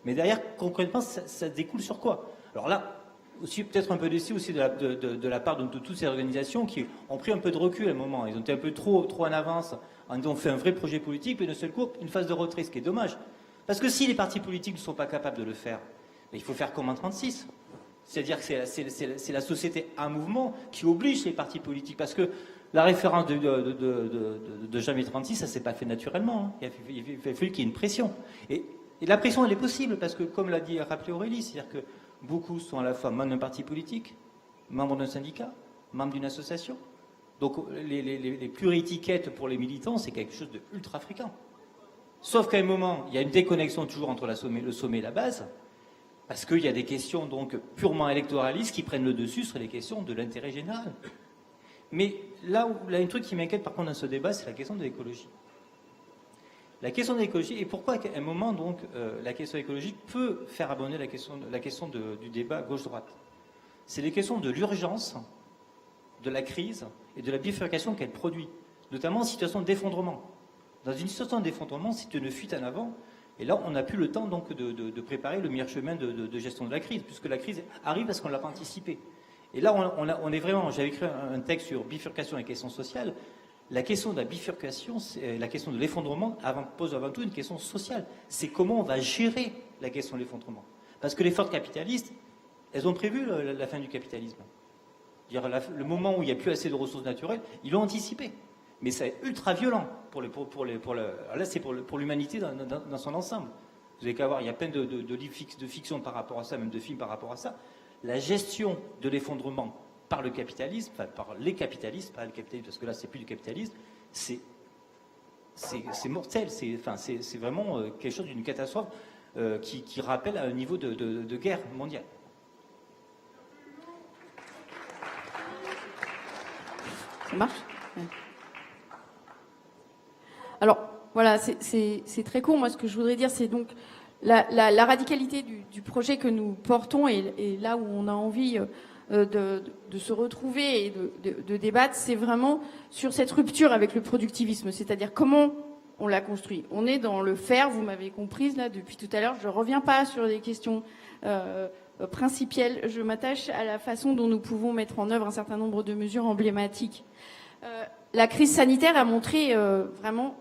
Mais derrière, concrètement, ça découle sur quoi? Alors là, aussi peut-être un peu déçu aussi de la part de toutes ces organisations qui ont pris un peu de recul à un moment. Ils ont été un peu trop en avance, ils ont fait un vrai projet politique, mais d'un seul coup, une phase de retrait, ce qui est dommage. Parce que si les partis politiques ne sont pas capables de le faire, il faut faire comme en 1936. C'est-à-dire que c'est la société en mouvement qui oblige les partis politiques. Parce que la référence de janvier 1936, ça ne s'est pas fait naturellement. Il a fallu qu'il y ait une pression. Et la pression, elle est possible, parce que, comme l'a rappelé Aurélie, c'est-à-dire que beaucoup sont à la fois membres d'un parti politique, membres d'un syndicat, membres d'une association. Donc les pluri-étiquettes pour les militants, c'est quelque chose d'ultra fréquent. Sauf qu'à un moment, il y a une déconnexion toujours entre le sommet et la base. Parce qu'il y a des questions donc purement électoralistes qui prennent le dessus sur les questions de l'intérêt général. Mais là, un truc qui m'inquiète par contre dans ce débat, c'est la question de l'écologie. La question de l'écologie, et pourquoi à un moment donc la question écologique peut faire abonner la question du débat gauche-droite. C'est les questions de l'urgence, de la crise et de la bifurcation qu'elle produit, notamment en situation d'effondrement. Dans une situation d'effondrement, c'est une fuite en avant, et là on n'a plus le temps donc de préparer le meilleur chemin de gestion de la crise, puisque la crise arrive parce qu'on ne l'a pas anticipé. Et là on est vraiment, j'avais écrit un texte sur bifurcation et questions sociales. La question de la bifurcation, la question de l'effondrement pose avant tout une question sociale. C'est comment on va gérer la question de l'effondrement. Parce que les forces capitalistes, elles ont prévu la fin du capitalisme. Le moment où il n'y a plus assez de ressources naturelles, ils l'ont anticipé. Mais c'est ultra violent là c'est pour l'humanité dans son ensemble. Vous avez qu'à voir, il y a plein de livres de fiction par rapport à ça, même de films par rapport à ça. La gestion de l'effondrement par le capitalisme, enfin par les capitalistes, pas le capitalisme, parce que là c'est plus du capitalisme, c'est mortel, c'est vraiment quelque chose d'une catastrophe qui rappelle à un niveau de guerre mondiale. Ça marche ? Ouais. Alors, voilà, c'est très court. Moi, ce que je voudrais dire, c'est donc la radicalité du projet que nous portons et là où on a envie de se retrouver et de débattre, c'est vraiment sur cette rupture avec le productivisme, c'est-à-dire comment on l'a construit. On est dans le faire, vous m'avez comprise là depuis tout à l'heure, je ne reviens pas sur les questions principielles, je m'attache à la façon dont nous pouvons mettre en œuvre un certain nombre de mesures emblématiques. La crise sanitaire a montré vraiment,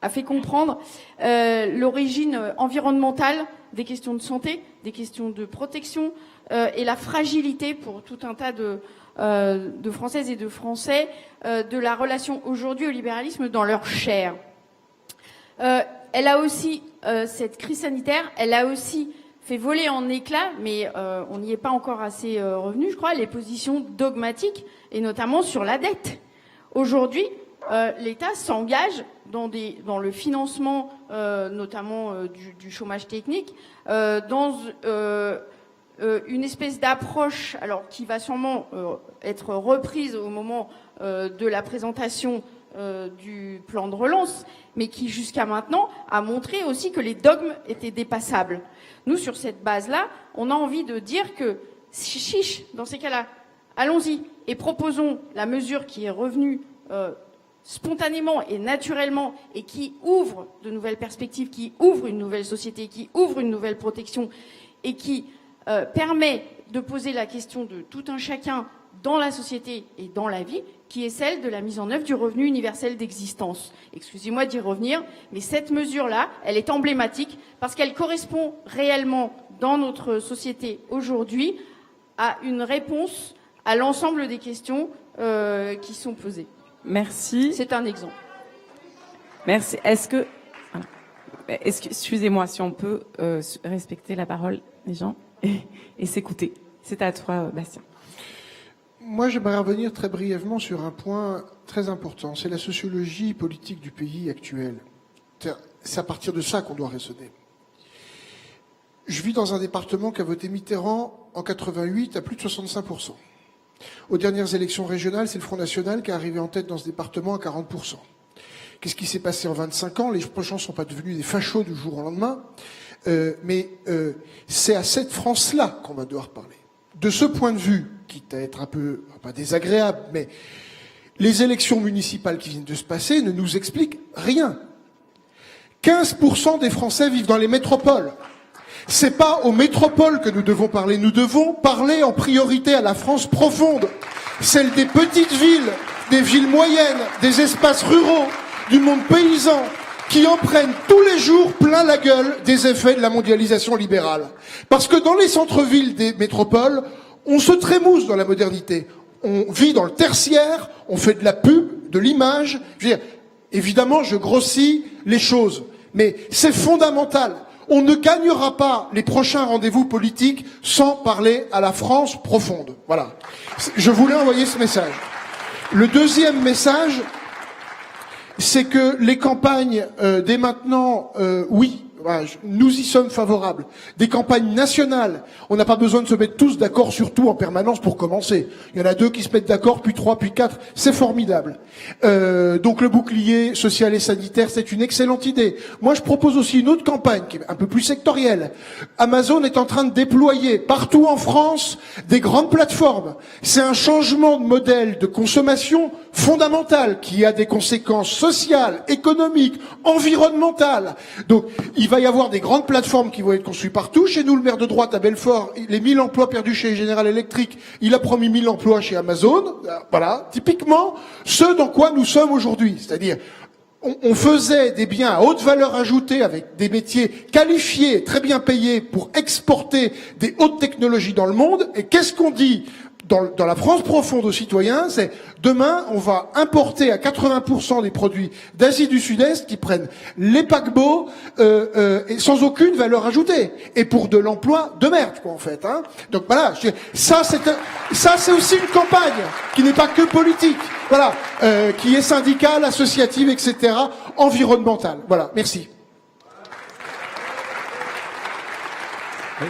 a fait comprendre l'origine environnementale des questions de santé, des questions de protection et la fragilité pour tout un tas de Françaises et de Français de la relation aujourd'hui au libéralisme dans leur chair. Elle a aussi, cette crise sanitaire, elle a aussi fait voler en éclats, mais on n'y est pas encore assez revenu, je crois, les positions dogmatiques, et notamment sur la dette. Aujourd'hui, l'État s'engage dans le financement, notamment du chômage technique, dans une espèce d'approche, alors qui va sûrement être reprise au moment de la présentation du plan de relance, mais qui jusqu'à maintenant a montré aussi que les dogmes étaient dépassables. Nous, sur cette base-là, on a envie de dire que chiche, dans ces cas-là, allons-y et proposons la mesure qui est revenue spontanément et naturellement et qui ouvre de nouvelles perspectives, qui ouvre une nouvelle société, qui ouvre une nouvelle protection et qui permet de poser la question de tout un chacun dans la société et dans la vie, qui est celle de la mise en œuvre du revenu universel d'existence. Excusez-moi d'y revenir, mais cette mesure-là, elle est emblématique parce qu'elle correspond réellement dans notre société aujourd'hui à une réponse à l'ensemble des questions qui sont posées. Merci. C'est un exemple. Merci. Excusez-moi, si on peut respecter la parole des gens et s'écouter. C'est à toi, Bastien. Moi, j'aimerais revenir très brièvement sur un point très important. C'est la sociologie politique du pays actuel. C'est à partir de ça qu'on doit raisonner. Je vis dans un département qui a voté Mitterrand en 88 à plus de 65%. Aux dernières élections régionales, c'est le Front National qui est arrivé en tête dans ce département à 40%. Qu'est-ce qui s'est passé en 25 ans? Les gens ne sont pas devenus des fachos du jour au lendemain. Mais c'est à cette France-là qu'on va devoir parler. De ce point de vue, quitte à être un peu, pas désagréable, mais les élections municipales qui viennent de se passer ne nous expliquent rien. 15% des Français vivent dans les métropoles. C'est pas aux métropoles que nous devons parler. Nous devons parler en priorité à la France profonde, celle des petites villes, des villes moyennes, des espaces ruraux, du monde paysan, qui en prennent tous les jours plein la gueule des effets de la mondialisation libérale. Parce que dans les centres-villes des métropoles, on se trémousse dans la modernité. On vit dans le tertiaire, on fait de la pub, de l'image. Je veux dire, évidemment, je grossis les choses, mais c'est fondamental. On ne gagnera pas les prochains rendez-vous politiques sans parler à la France profonde. Voilà. Je voulais envoyer ce message. Le deuxième message, c'est que les campagnes, dès maintenant, oui, nous y sommes favorables. Des campagnes nationales. On n'a pas besoin de se mettre tous d'accord sur tout en permanence pour commencer. Il y en a 2 qui se mettent d'accord, puis 3, puis 4. C'est formidable. Donc le bouclier social et sanitaire, c'est une excellente idée. Moi, je propose aussi une autre campagne qui est un peu plus sectorielle. Amazon est en train de déployer partout en France des grandes plateformes. C'est un changement de modèle de consommation fondamental qui a des conséquences sociales, économiques, environnementales. Donc, il va y avoir des grandes plateformes qui vont être construites partout. Chez nous, le maire de droite à Belfort, les 1000 emplois perdus chez General Electric, il a promis 1000 emplois chez Amazon. Voilà, typiquement, ce dans quoi nous sommes aujourd'hui. C'est-à-dire, on faisait des biens à haute valeur ajoutée avec des métiers qualifiés, très bien payés pour exporter des hautes technologies dans le monde. Et qu'est-ce qu'on dit dans la France profonde aux citoyens? C'est demain, on va importer à 80% des produits d'Asie du Sud-Est qui prennent les paquebots et sans aucune valeur ajoutée. Et pour de l'emploi de merde, quoi, en fait. Hein. Donc voilà, ça c'est aussi une campagne qui n'est pas que politique. Voilà, qui est syndicale, associative, etc., environnementale. Voilà, merci. Oui.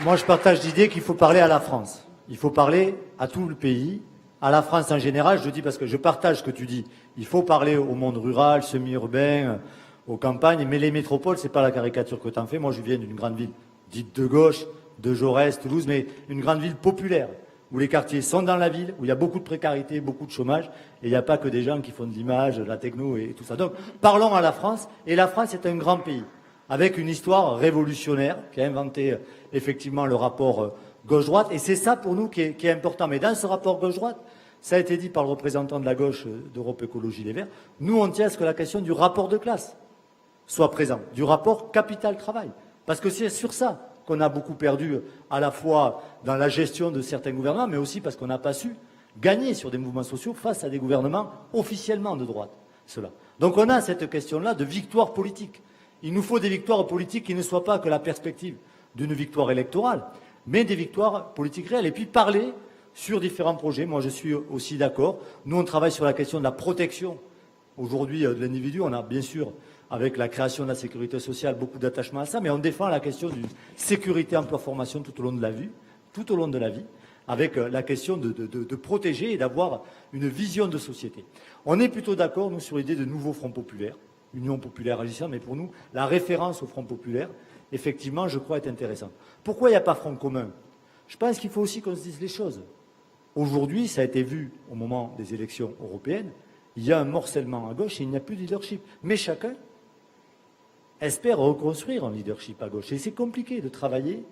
Moi, je partage l'idée qu'il faut parler à la France. Il faut parler à tout le pays, à la France en général. Je le dis parce que je partage ce que tu dis. Il faut parler au monde rural, semi-urbain, aux campagnes. Mais les métropoles, c'est pas la caricature que tu en fais. Moi, je viens d'une grande ville dite de gauche, de Jaurès, Toulouse, mais une grande ville populaire, où les quartiers sont dans la ville, où il y a beaucoup de précarité, beaucoup de chômage, et il n'y a pas que des gens qui font de l'image, de la techno et tout ça. Donc, parlons à la France. Et la France est un grand pays, avec une histoire révolutionnaire, qui a inventé effectivement le rapport gauche-droite, et c'est ça pour nous qui est important. Mais dans ce rapport gauche-droite, ça a été dit par le représentant de la gauche d'Europe Écologie Les Verts, nous on tient à ce que la question du rapport de classe soit présente, du rapport capital-travail. Parce que c'est sur ça qu'on a beaucoup perdu, à la fois dans la gestion de certains gouvernements, mais aussi parce qu'on n'a pas su gagner sur des mouvements sociaux face à des gouvernements officiellement de droite. Cela. Donc on a cette question-là de victoire politique. Il nous faut des victoires politiques qui ne soient pas que la perspective d'une victoire électorale, mais des victoires politiques réelles. Et puis parler sur différents projets. Moi, je suis aussi d'accord. Nous, on travaille sur la question de la protection aujourd'hui de l'individu. On a bien sûr, avec la création de la sécurité sociale, beaucoup d'attachement à ça, mais on défend la question d'une sécurité, emploi, formation tout au long de la vie, avec la question de protéger et d'avoir une vision de société. On est plutôt d'accord, nous, sur l'idée de nouveaux fronts populaires, Union populaire agissante, mais pour nous, la référence au front populaire, effectivement, je crois, est intéressante. Pourquoi il n'y a pas front commun? Je pense qu'il faut aussi qu'on se dise les choses. Aujourd'hui, ça a été vu au moment des élections européennes, il y a un morcellement à gauche et il n'y a plus de leadership. Mais chacun espère reconstruire un leadership à gauche. Et c'est compliqué de travailler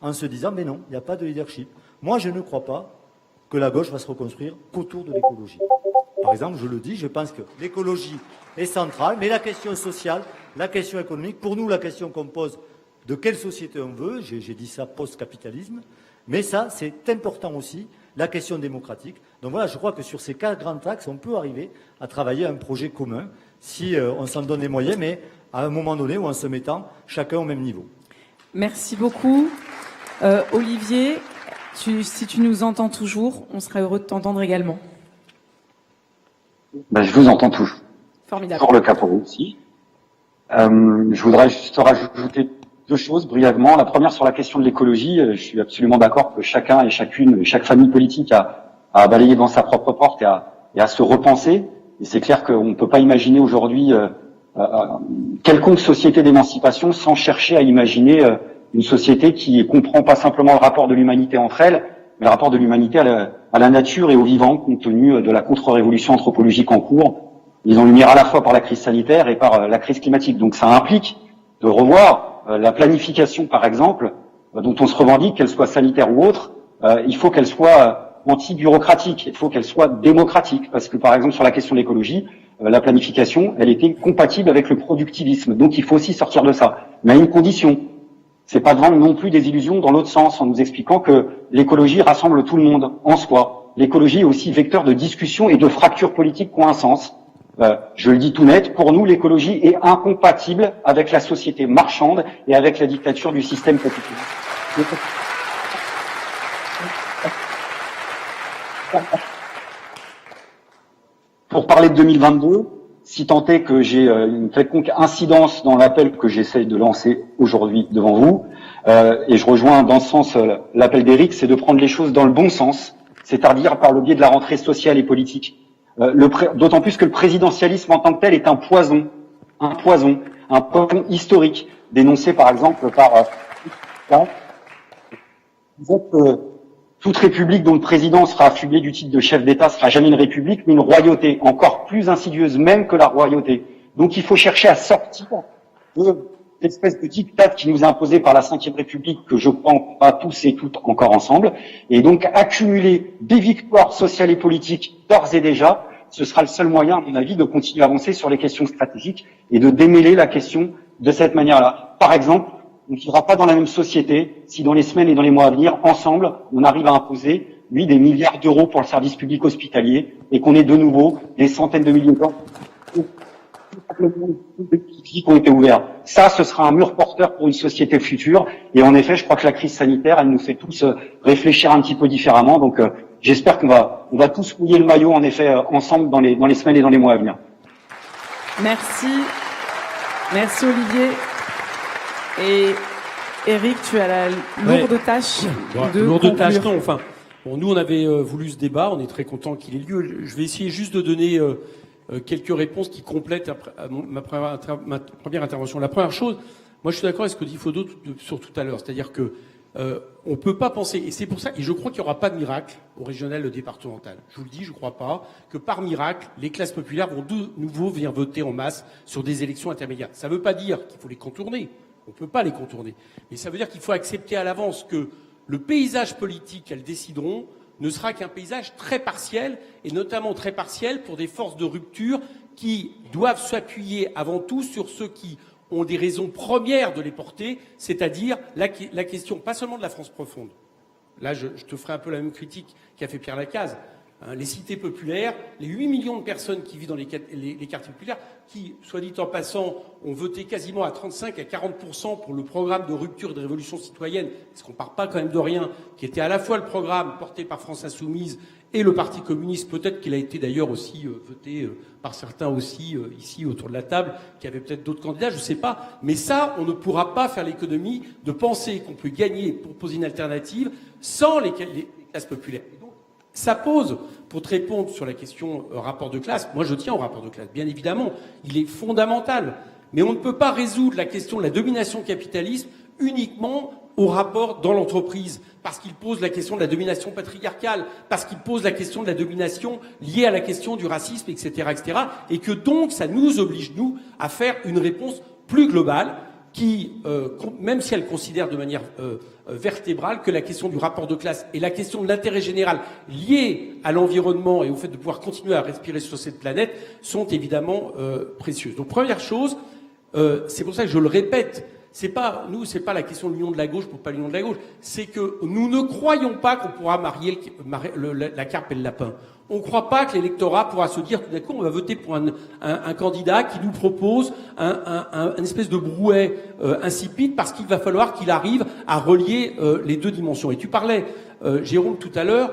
en se disant, mais non, il n'y a pas de leadership. Moi, je ne crois pas que la gauche va se reconstruire qu'autour de l'écologie. Par exemple, je le dis, je pense que l'écologie est centrale, mais la question sociale, la question économique, pour nous, la question qu'on pose de quelle société on veut, j'ai dit ça post-capitalisme, mais ça, c'est important aussi, la question démocratique. Donc voilà, je crois que sur ces 4 grands axes, on peut arriver à travailler un projet commun, si on s'en donne les moyens, mais à un moment donné, ou en se mettant chacun au même niveau. Merci beaucoup. Olivier, si tu nous entends toujours, on serait heureux de t'entendre également. Ben, je vous entends toujours. Formidable. Pour le cas pour vous aussi. Je voudrais juste rajouter 2 choses brièvement. La première sur la question de l'écologie. Je suis absolument d'accord que chacun et chacune, chaque famille politique a à balayer devant sa propre porte et à se repenser. Et c'est clair qu'on ne peut pas imaginer aujourd'hui quelconque société d'émancipation sans chercher à imaginer une société qui comprend pas simplement le rapport de l'humanité entre elles, mais le rapport de l'humanité à la nature et au vivant, compte tenu de la contre-révolution anthropologique en cours, mise en lumière à la fois par la crise sanitaire et par la crise climatique. Donc ça implique de revoir la planification, par exemple, dont on se revendique, qu'elle soit sanitaire ou autre. Il faut qu'elle soit anti-bureaucratique, il faut qu'elle soit démocratique, parce que par exemple sur la question de l'écologie, la planification, elle était compatible avec le productivisme, donc il faut aussi sortir de ça, mais à une condition, c'est pas de vendre non plus des illusions dans l'autre sens, en nous expliquant que l'écologie rassemble tout le monde en soi. L'écologie est aussi vecteur de discussion et de fractures politiques qui ont un sens. Je le dis tout net, pour nous l'écologie est incompatible avec la société marchande et avec la dictature du système capitaliste. Pour parler de 2022, si tant est que j'ai une quelconque incidence dans l'appel que j'essaye de lancer aujourd'hui devant vous, et je rejoins dans ce sens l'appel d'Éric, c'est de prendre les choses dans le bon sens, c'est-à-dire par le biais de la rentrée sociale et politique. D'autant plus que le présidentialisme en tant que tel est un poison historique, dénoncé par exemple par toute république dont le président sera affublé du titre de chef d'État sera jamais une république, mais une royauté, encore plus insidieuse même que la royauté. Donc il faut chercher à sortir de l'espèce de diktat qui nous est imposé par la Ve République, que je crois pas tous et toutes encore ensemble, et donc accumuler des victoires sociales et politiques d'ores et déjà, ce sera le seul moyen, à mon avis, de continuer à avancer sur les questions stratégiques et de démêler la question de cette manière-là. Par exemple, on ne vivra pas dans la même société si dans les semaines et dans les mois à venir, ensemble, on arrive à imposer, des milliards d'euros pour le service public hospitalier et qu'on ait de nouveau des centaines de milliers d'euros qui ont été ouverts. Ça, ce sera un mur porteur pour une société future. Et en effet, je crois que la crise sanitaire, elle nous fait tous réfléchir un petit peu différemment. Donc, j'espère qu'on va tous mouiller le maillot, en effet, ensemble dans les semaines et dans les mois à venir. Merci. Merci Olivier. Et Éric, tu as la lourde tâche de lourde tâche, conclure. non. Enfin, bon, nous on avait voulu ce débat, on est très content qu'il ait lieu. Je vais essayer juste de donner quelques réponses qui complètent ma première intervention. La première chose, moi je suis d'accord avec ce que dit Fodo sur tout à l'heure, c'est-à-dire que on peut pas penser, et c'est pour ça, et je crois qu'il n'y aura pas de miracle au régional, au départemental. Je vous le dis, je crois pas que par miracle, les classes populaires vont de nouveau venir voter en masse sur des élections intermédiaires. Ça ne veut pas dire qu'il faut les contourner. On ne peut pas les contourner. Mais ça veut dire qu'il faut accepter à l'avance que le paysage politique qu'elles décideront ne sera qu'un paysage très partiel, et notamment très partiel pour des forces de rupture qui doivent s'appuyer avant tout sur ceux qui ont des raisons premières de les porter, c'est-à-dire la question pas seulement de la France profonde. Là, je te ferai un peu la même critique qu'a fait Pierre Lacaze. Les cités populaires, les 8 millions de personnes qui vivent dans les quartiers populaires, qui, soit dit en passant, ont voté quasiment à 35 à 40% pour le programme de rupture et de révolution citoyenne, parce qu'on part pas quand même de rien, qui était à la fois le programme porté par France Insoumise et le Parti communiste, peut-être qu'il a été d'ailleurs aussi voté par certains aussi ici autour de la table, qui avaient peut-être d'autres candidats, je sais pas. Mais ça, on ne pourra pas faire l'économie de penser qu'on peut gagner et proposer une alternative sans les classes populaires. Ça pose, pour te répondre sur la question rapport de classe, moi je tiens au rapport de classe, bien évidemment, il est fondamental, mais on ne peut pas résoudre la question de la domination capitaliste uniquement au rapport dans l'entreprise, parce qu'il pose la question de la domination patriarcale, parce qu'il pose la question de la domination liée à la question du racisme, etc., et que donc ça nous oblige, nous, à faire une réponse plus globale, qui, même si elle considère de manière vertébrale que la question du rapport de classe et la question de l'intérêt général lié à l'environnement et au fait de pouvoir continuer à respirer sur cette planète sont évidemment précieuses. Donc première chose, c'est pour ça que je le répète, c'est pas la question de l'union de la gauche pour pas l'union de la gauche, c'est que nous ne croyons pas qu'on pourra marier la carpe et le lapin. On ne croit pas que l'électorat pourra se dire tout d'un coup on va voter pour un candidat qui nous propose un espèce de brouet insipide, parce qu'il va falloir qu'il arrive à relier les deux dimensions. Et tu parlais, Jérôme, tout à l'heure,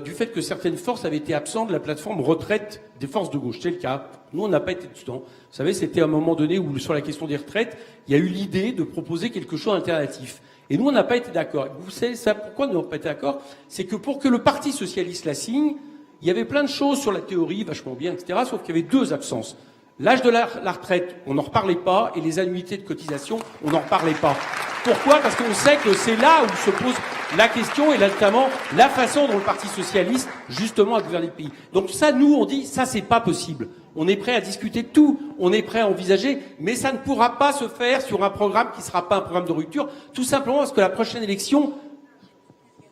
du fait que certaines forces avaient été absentes de la plateforme retraite des forces de gauche. C'est le cas. Nous, on n'a pas été dedans. Vous savez, c'était à un moment donné où, sur la question des retraites, il y a eu l'idée de proposer quelque chose d'alternatif. Et nous, on n'a pas été d'accord. Vous savez ça, pourquoi nous n'avons pas été d'accord? C'est que pour que le Parti socialiste la signe, il y avait plein de choses sur la théorie, vachement bien, etc., sauf qu'il y avait deux absences. L'âge de la retraite, on n'en reparlait pas, et les annuités de cotisation, on n'en reparlait pas. Pourquoi? Parce qu'on sait que c'est là où se pose la question, et notamment la façon dont le Parti socialiste, justement, a gouverné le pays. Donc ça, nous, on dit, ça, c'est pas possible. On est prêt à discuter de tout, on est prêt à envisager, mais ça ne pourra pas se faire sur un programme qui ne sera pas un programme de rupture, tout simplement parce que la prochaine élection,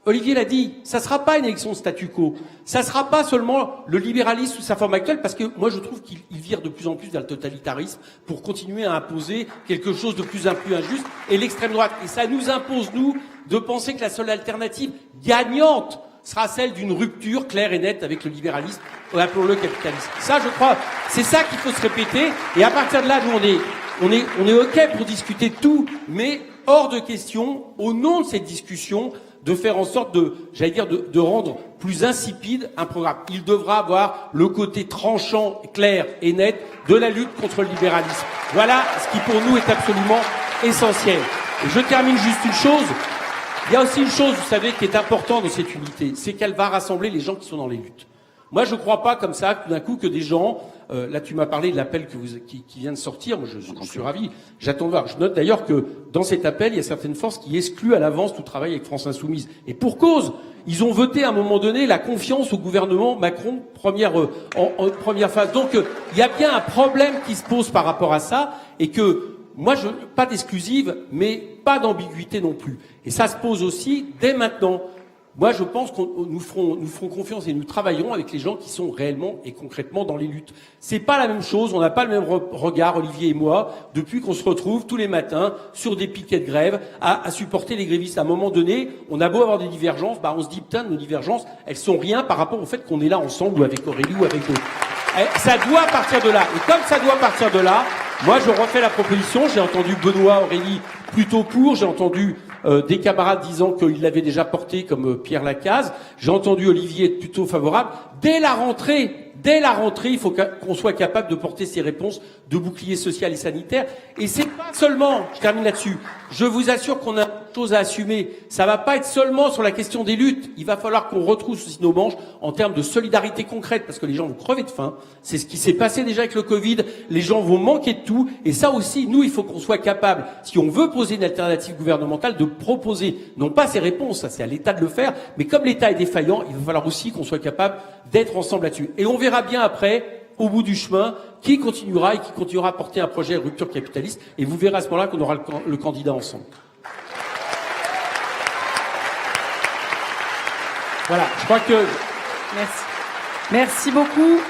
Olivier l'a dit, ça ne sera pas une élection statu quo. Ça ne sera pas seulement le libéralisme sous sa forme actuelle, parce que moi je trouve qu'il vire de plus en plus vers le totalitarisme pour continuer à imposer quelque chose de plus en plus injuste, et l'extrême droite. Et ça nous impose, nous, de penser que la seule alternative gagnante sera celle d'une rupture claire et nette avec le libéralisme, appelons-le capitalisme. Ça, je crois, c'est ça qu'il faut se répéter. Et à partir de là, nous, on est OK pour discuter de tout, mais hors de question, au nom de cette discussion, de faire en sorte de rendre plus insipide un programme. Il devra avoir le côté tranchant, clair et net de la lutte contre le libéralisme. Voilà ce qui pour nous est absolument essentiel. Et je termine juste une chose. Il y a aussi une chose, vous savez, qui est importante dans cette unité, c'est qu'elle va rassembler les gens qui sont dans les luttes. Moi, je ne crois pas comme ça, tout d'un coup, que des gens... là, tu m'as parlé de l'appel qui vient de sortir. Moi, je suis ravi. J'attends de voir. Je note d'ailleurs que dans cet appel, il y a certaines forces qui excluent à l'avance tout travail avec France Insoumise. Et pour cause, ils ont voté à un moment donné la confiance au gouvernement Macron, en première phase. Donc, il y a bien un problème qui se pose par rapport à ça, et que moi, pas d'exclusive, mais pas d'ambiguïté non plus. Et ça se pose aussi dès maintenant. Moi, je pense qu'on nous ferons confiance et nous travaillerons avec les gens qui sont réellement et concrètement dans les luttes. C'est pas la même chose, on n'a pas le même regard, Olivier et moi, depuis qu'on se retrouve tous les matins sur des piquets de grève à supporter les grévistes. À un moment donné, on a beau avoir des divergences, on se dit putain, nos divergences, elles sont rien par rapport au fait qu'on est là ensemble ou avec Aurélie ou avec d'autres. Ça doit partir de là. Et comme ça doit partir de là, moi, je refais la proposition. J'ai entendu Benoît, Aurélie plutôt pour, j'ai entendu des camarades disant qu'ils l'avaient déjà porté comme Pierre Lacaze. J'ai entendu Olivier être plutôt favorable. Dès la rentrée, il faut qu'on soit capable de porter ces réponses de bouclier social et sanitaire. Et c'est pas seulement, je termine là-dessus, je vous assure qu'on a des choses à assumer. Ça va pas être seulement sur la question des luttes. Il va falloir qu'on retrousse aussi nos manches en termes de solidarité concrète, parce que les gens vont crever de faim. C'est ce qui s'est passé déjà avec le Covid. Les gens vont manquer de tout. Et ça aussi, nous, il faut qu'on soit capable, si on veut poser une alternative gouvernementale, de proposer, non pas ces réponses, ça c'est à l'État de le faire, mais comme l'État est défaillant, il va falloir aussi qu'on soit capable d'être ensemble là-dessus. Et on verra bien après, au bout du chemin, qui continuera à porter un projet de rupture capitaliste. Et vous verrez à ce moment-là qu'on aura le candidat ensemble. Voilà, je crois que... Merci. Merci beaucoup.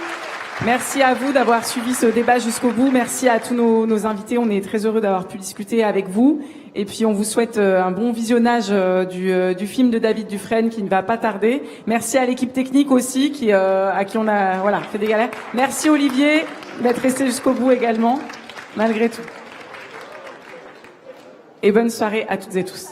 Merci à vous d'avoir suivi ce débat jusqu'au bout. Merci à tous nos invités. On est très heureux d'avoir pu discuter avec vous. Et puis on vous souhaite un bon visionnage du film de David Dufresne qui ne va pas tarder. Merci à l'équipe technique aussi à qui on a fait des galères. Merci Olivier d'être resté jusqu'au bout également, malgré tout. Et bonne soirée à toutes et tous.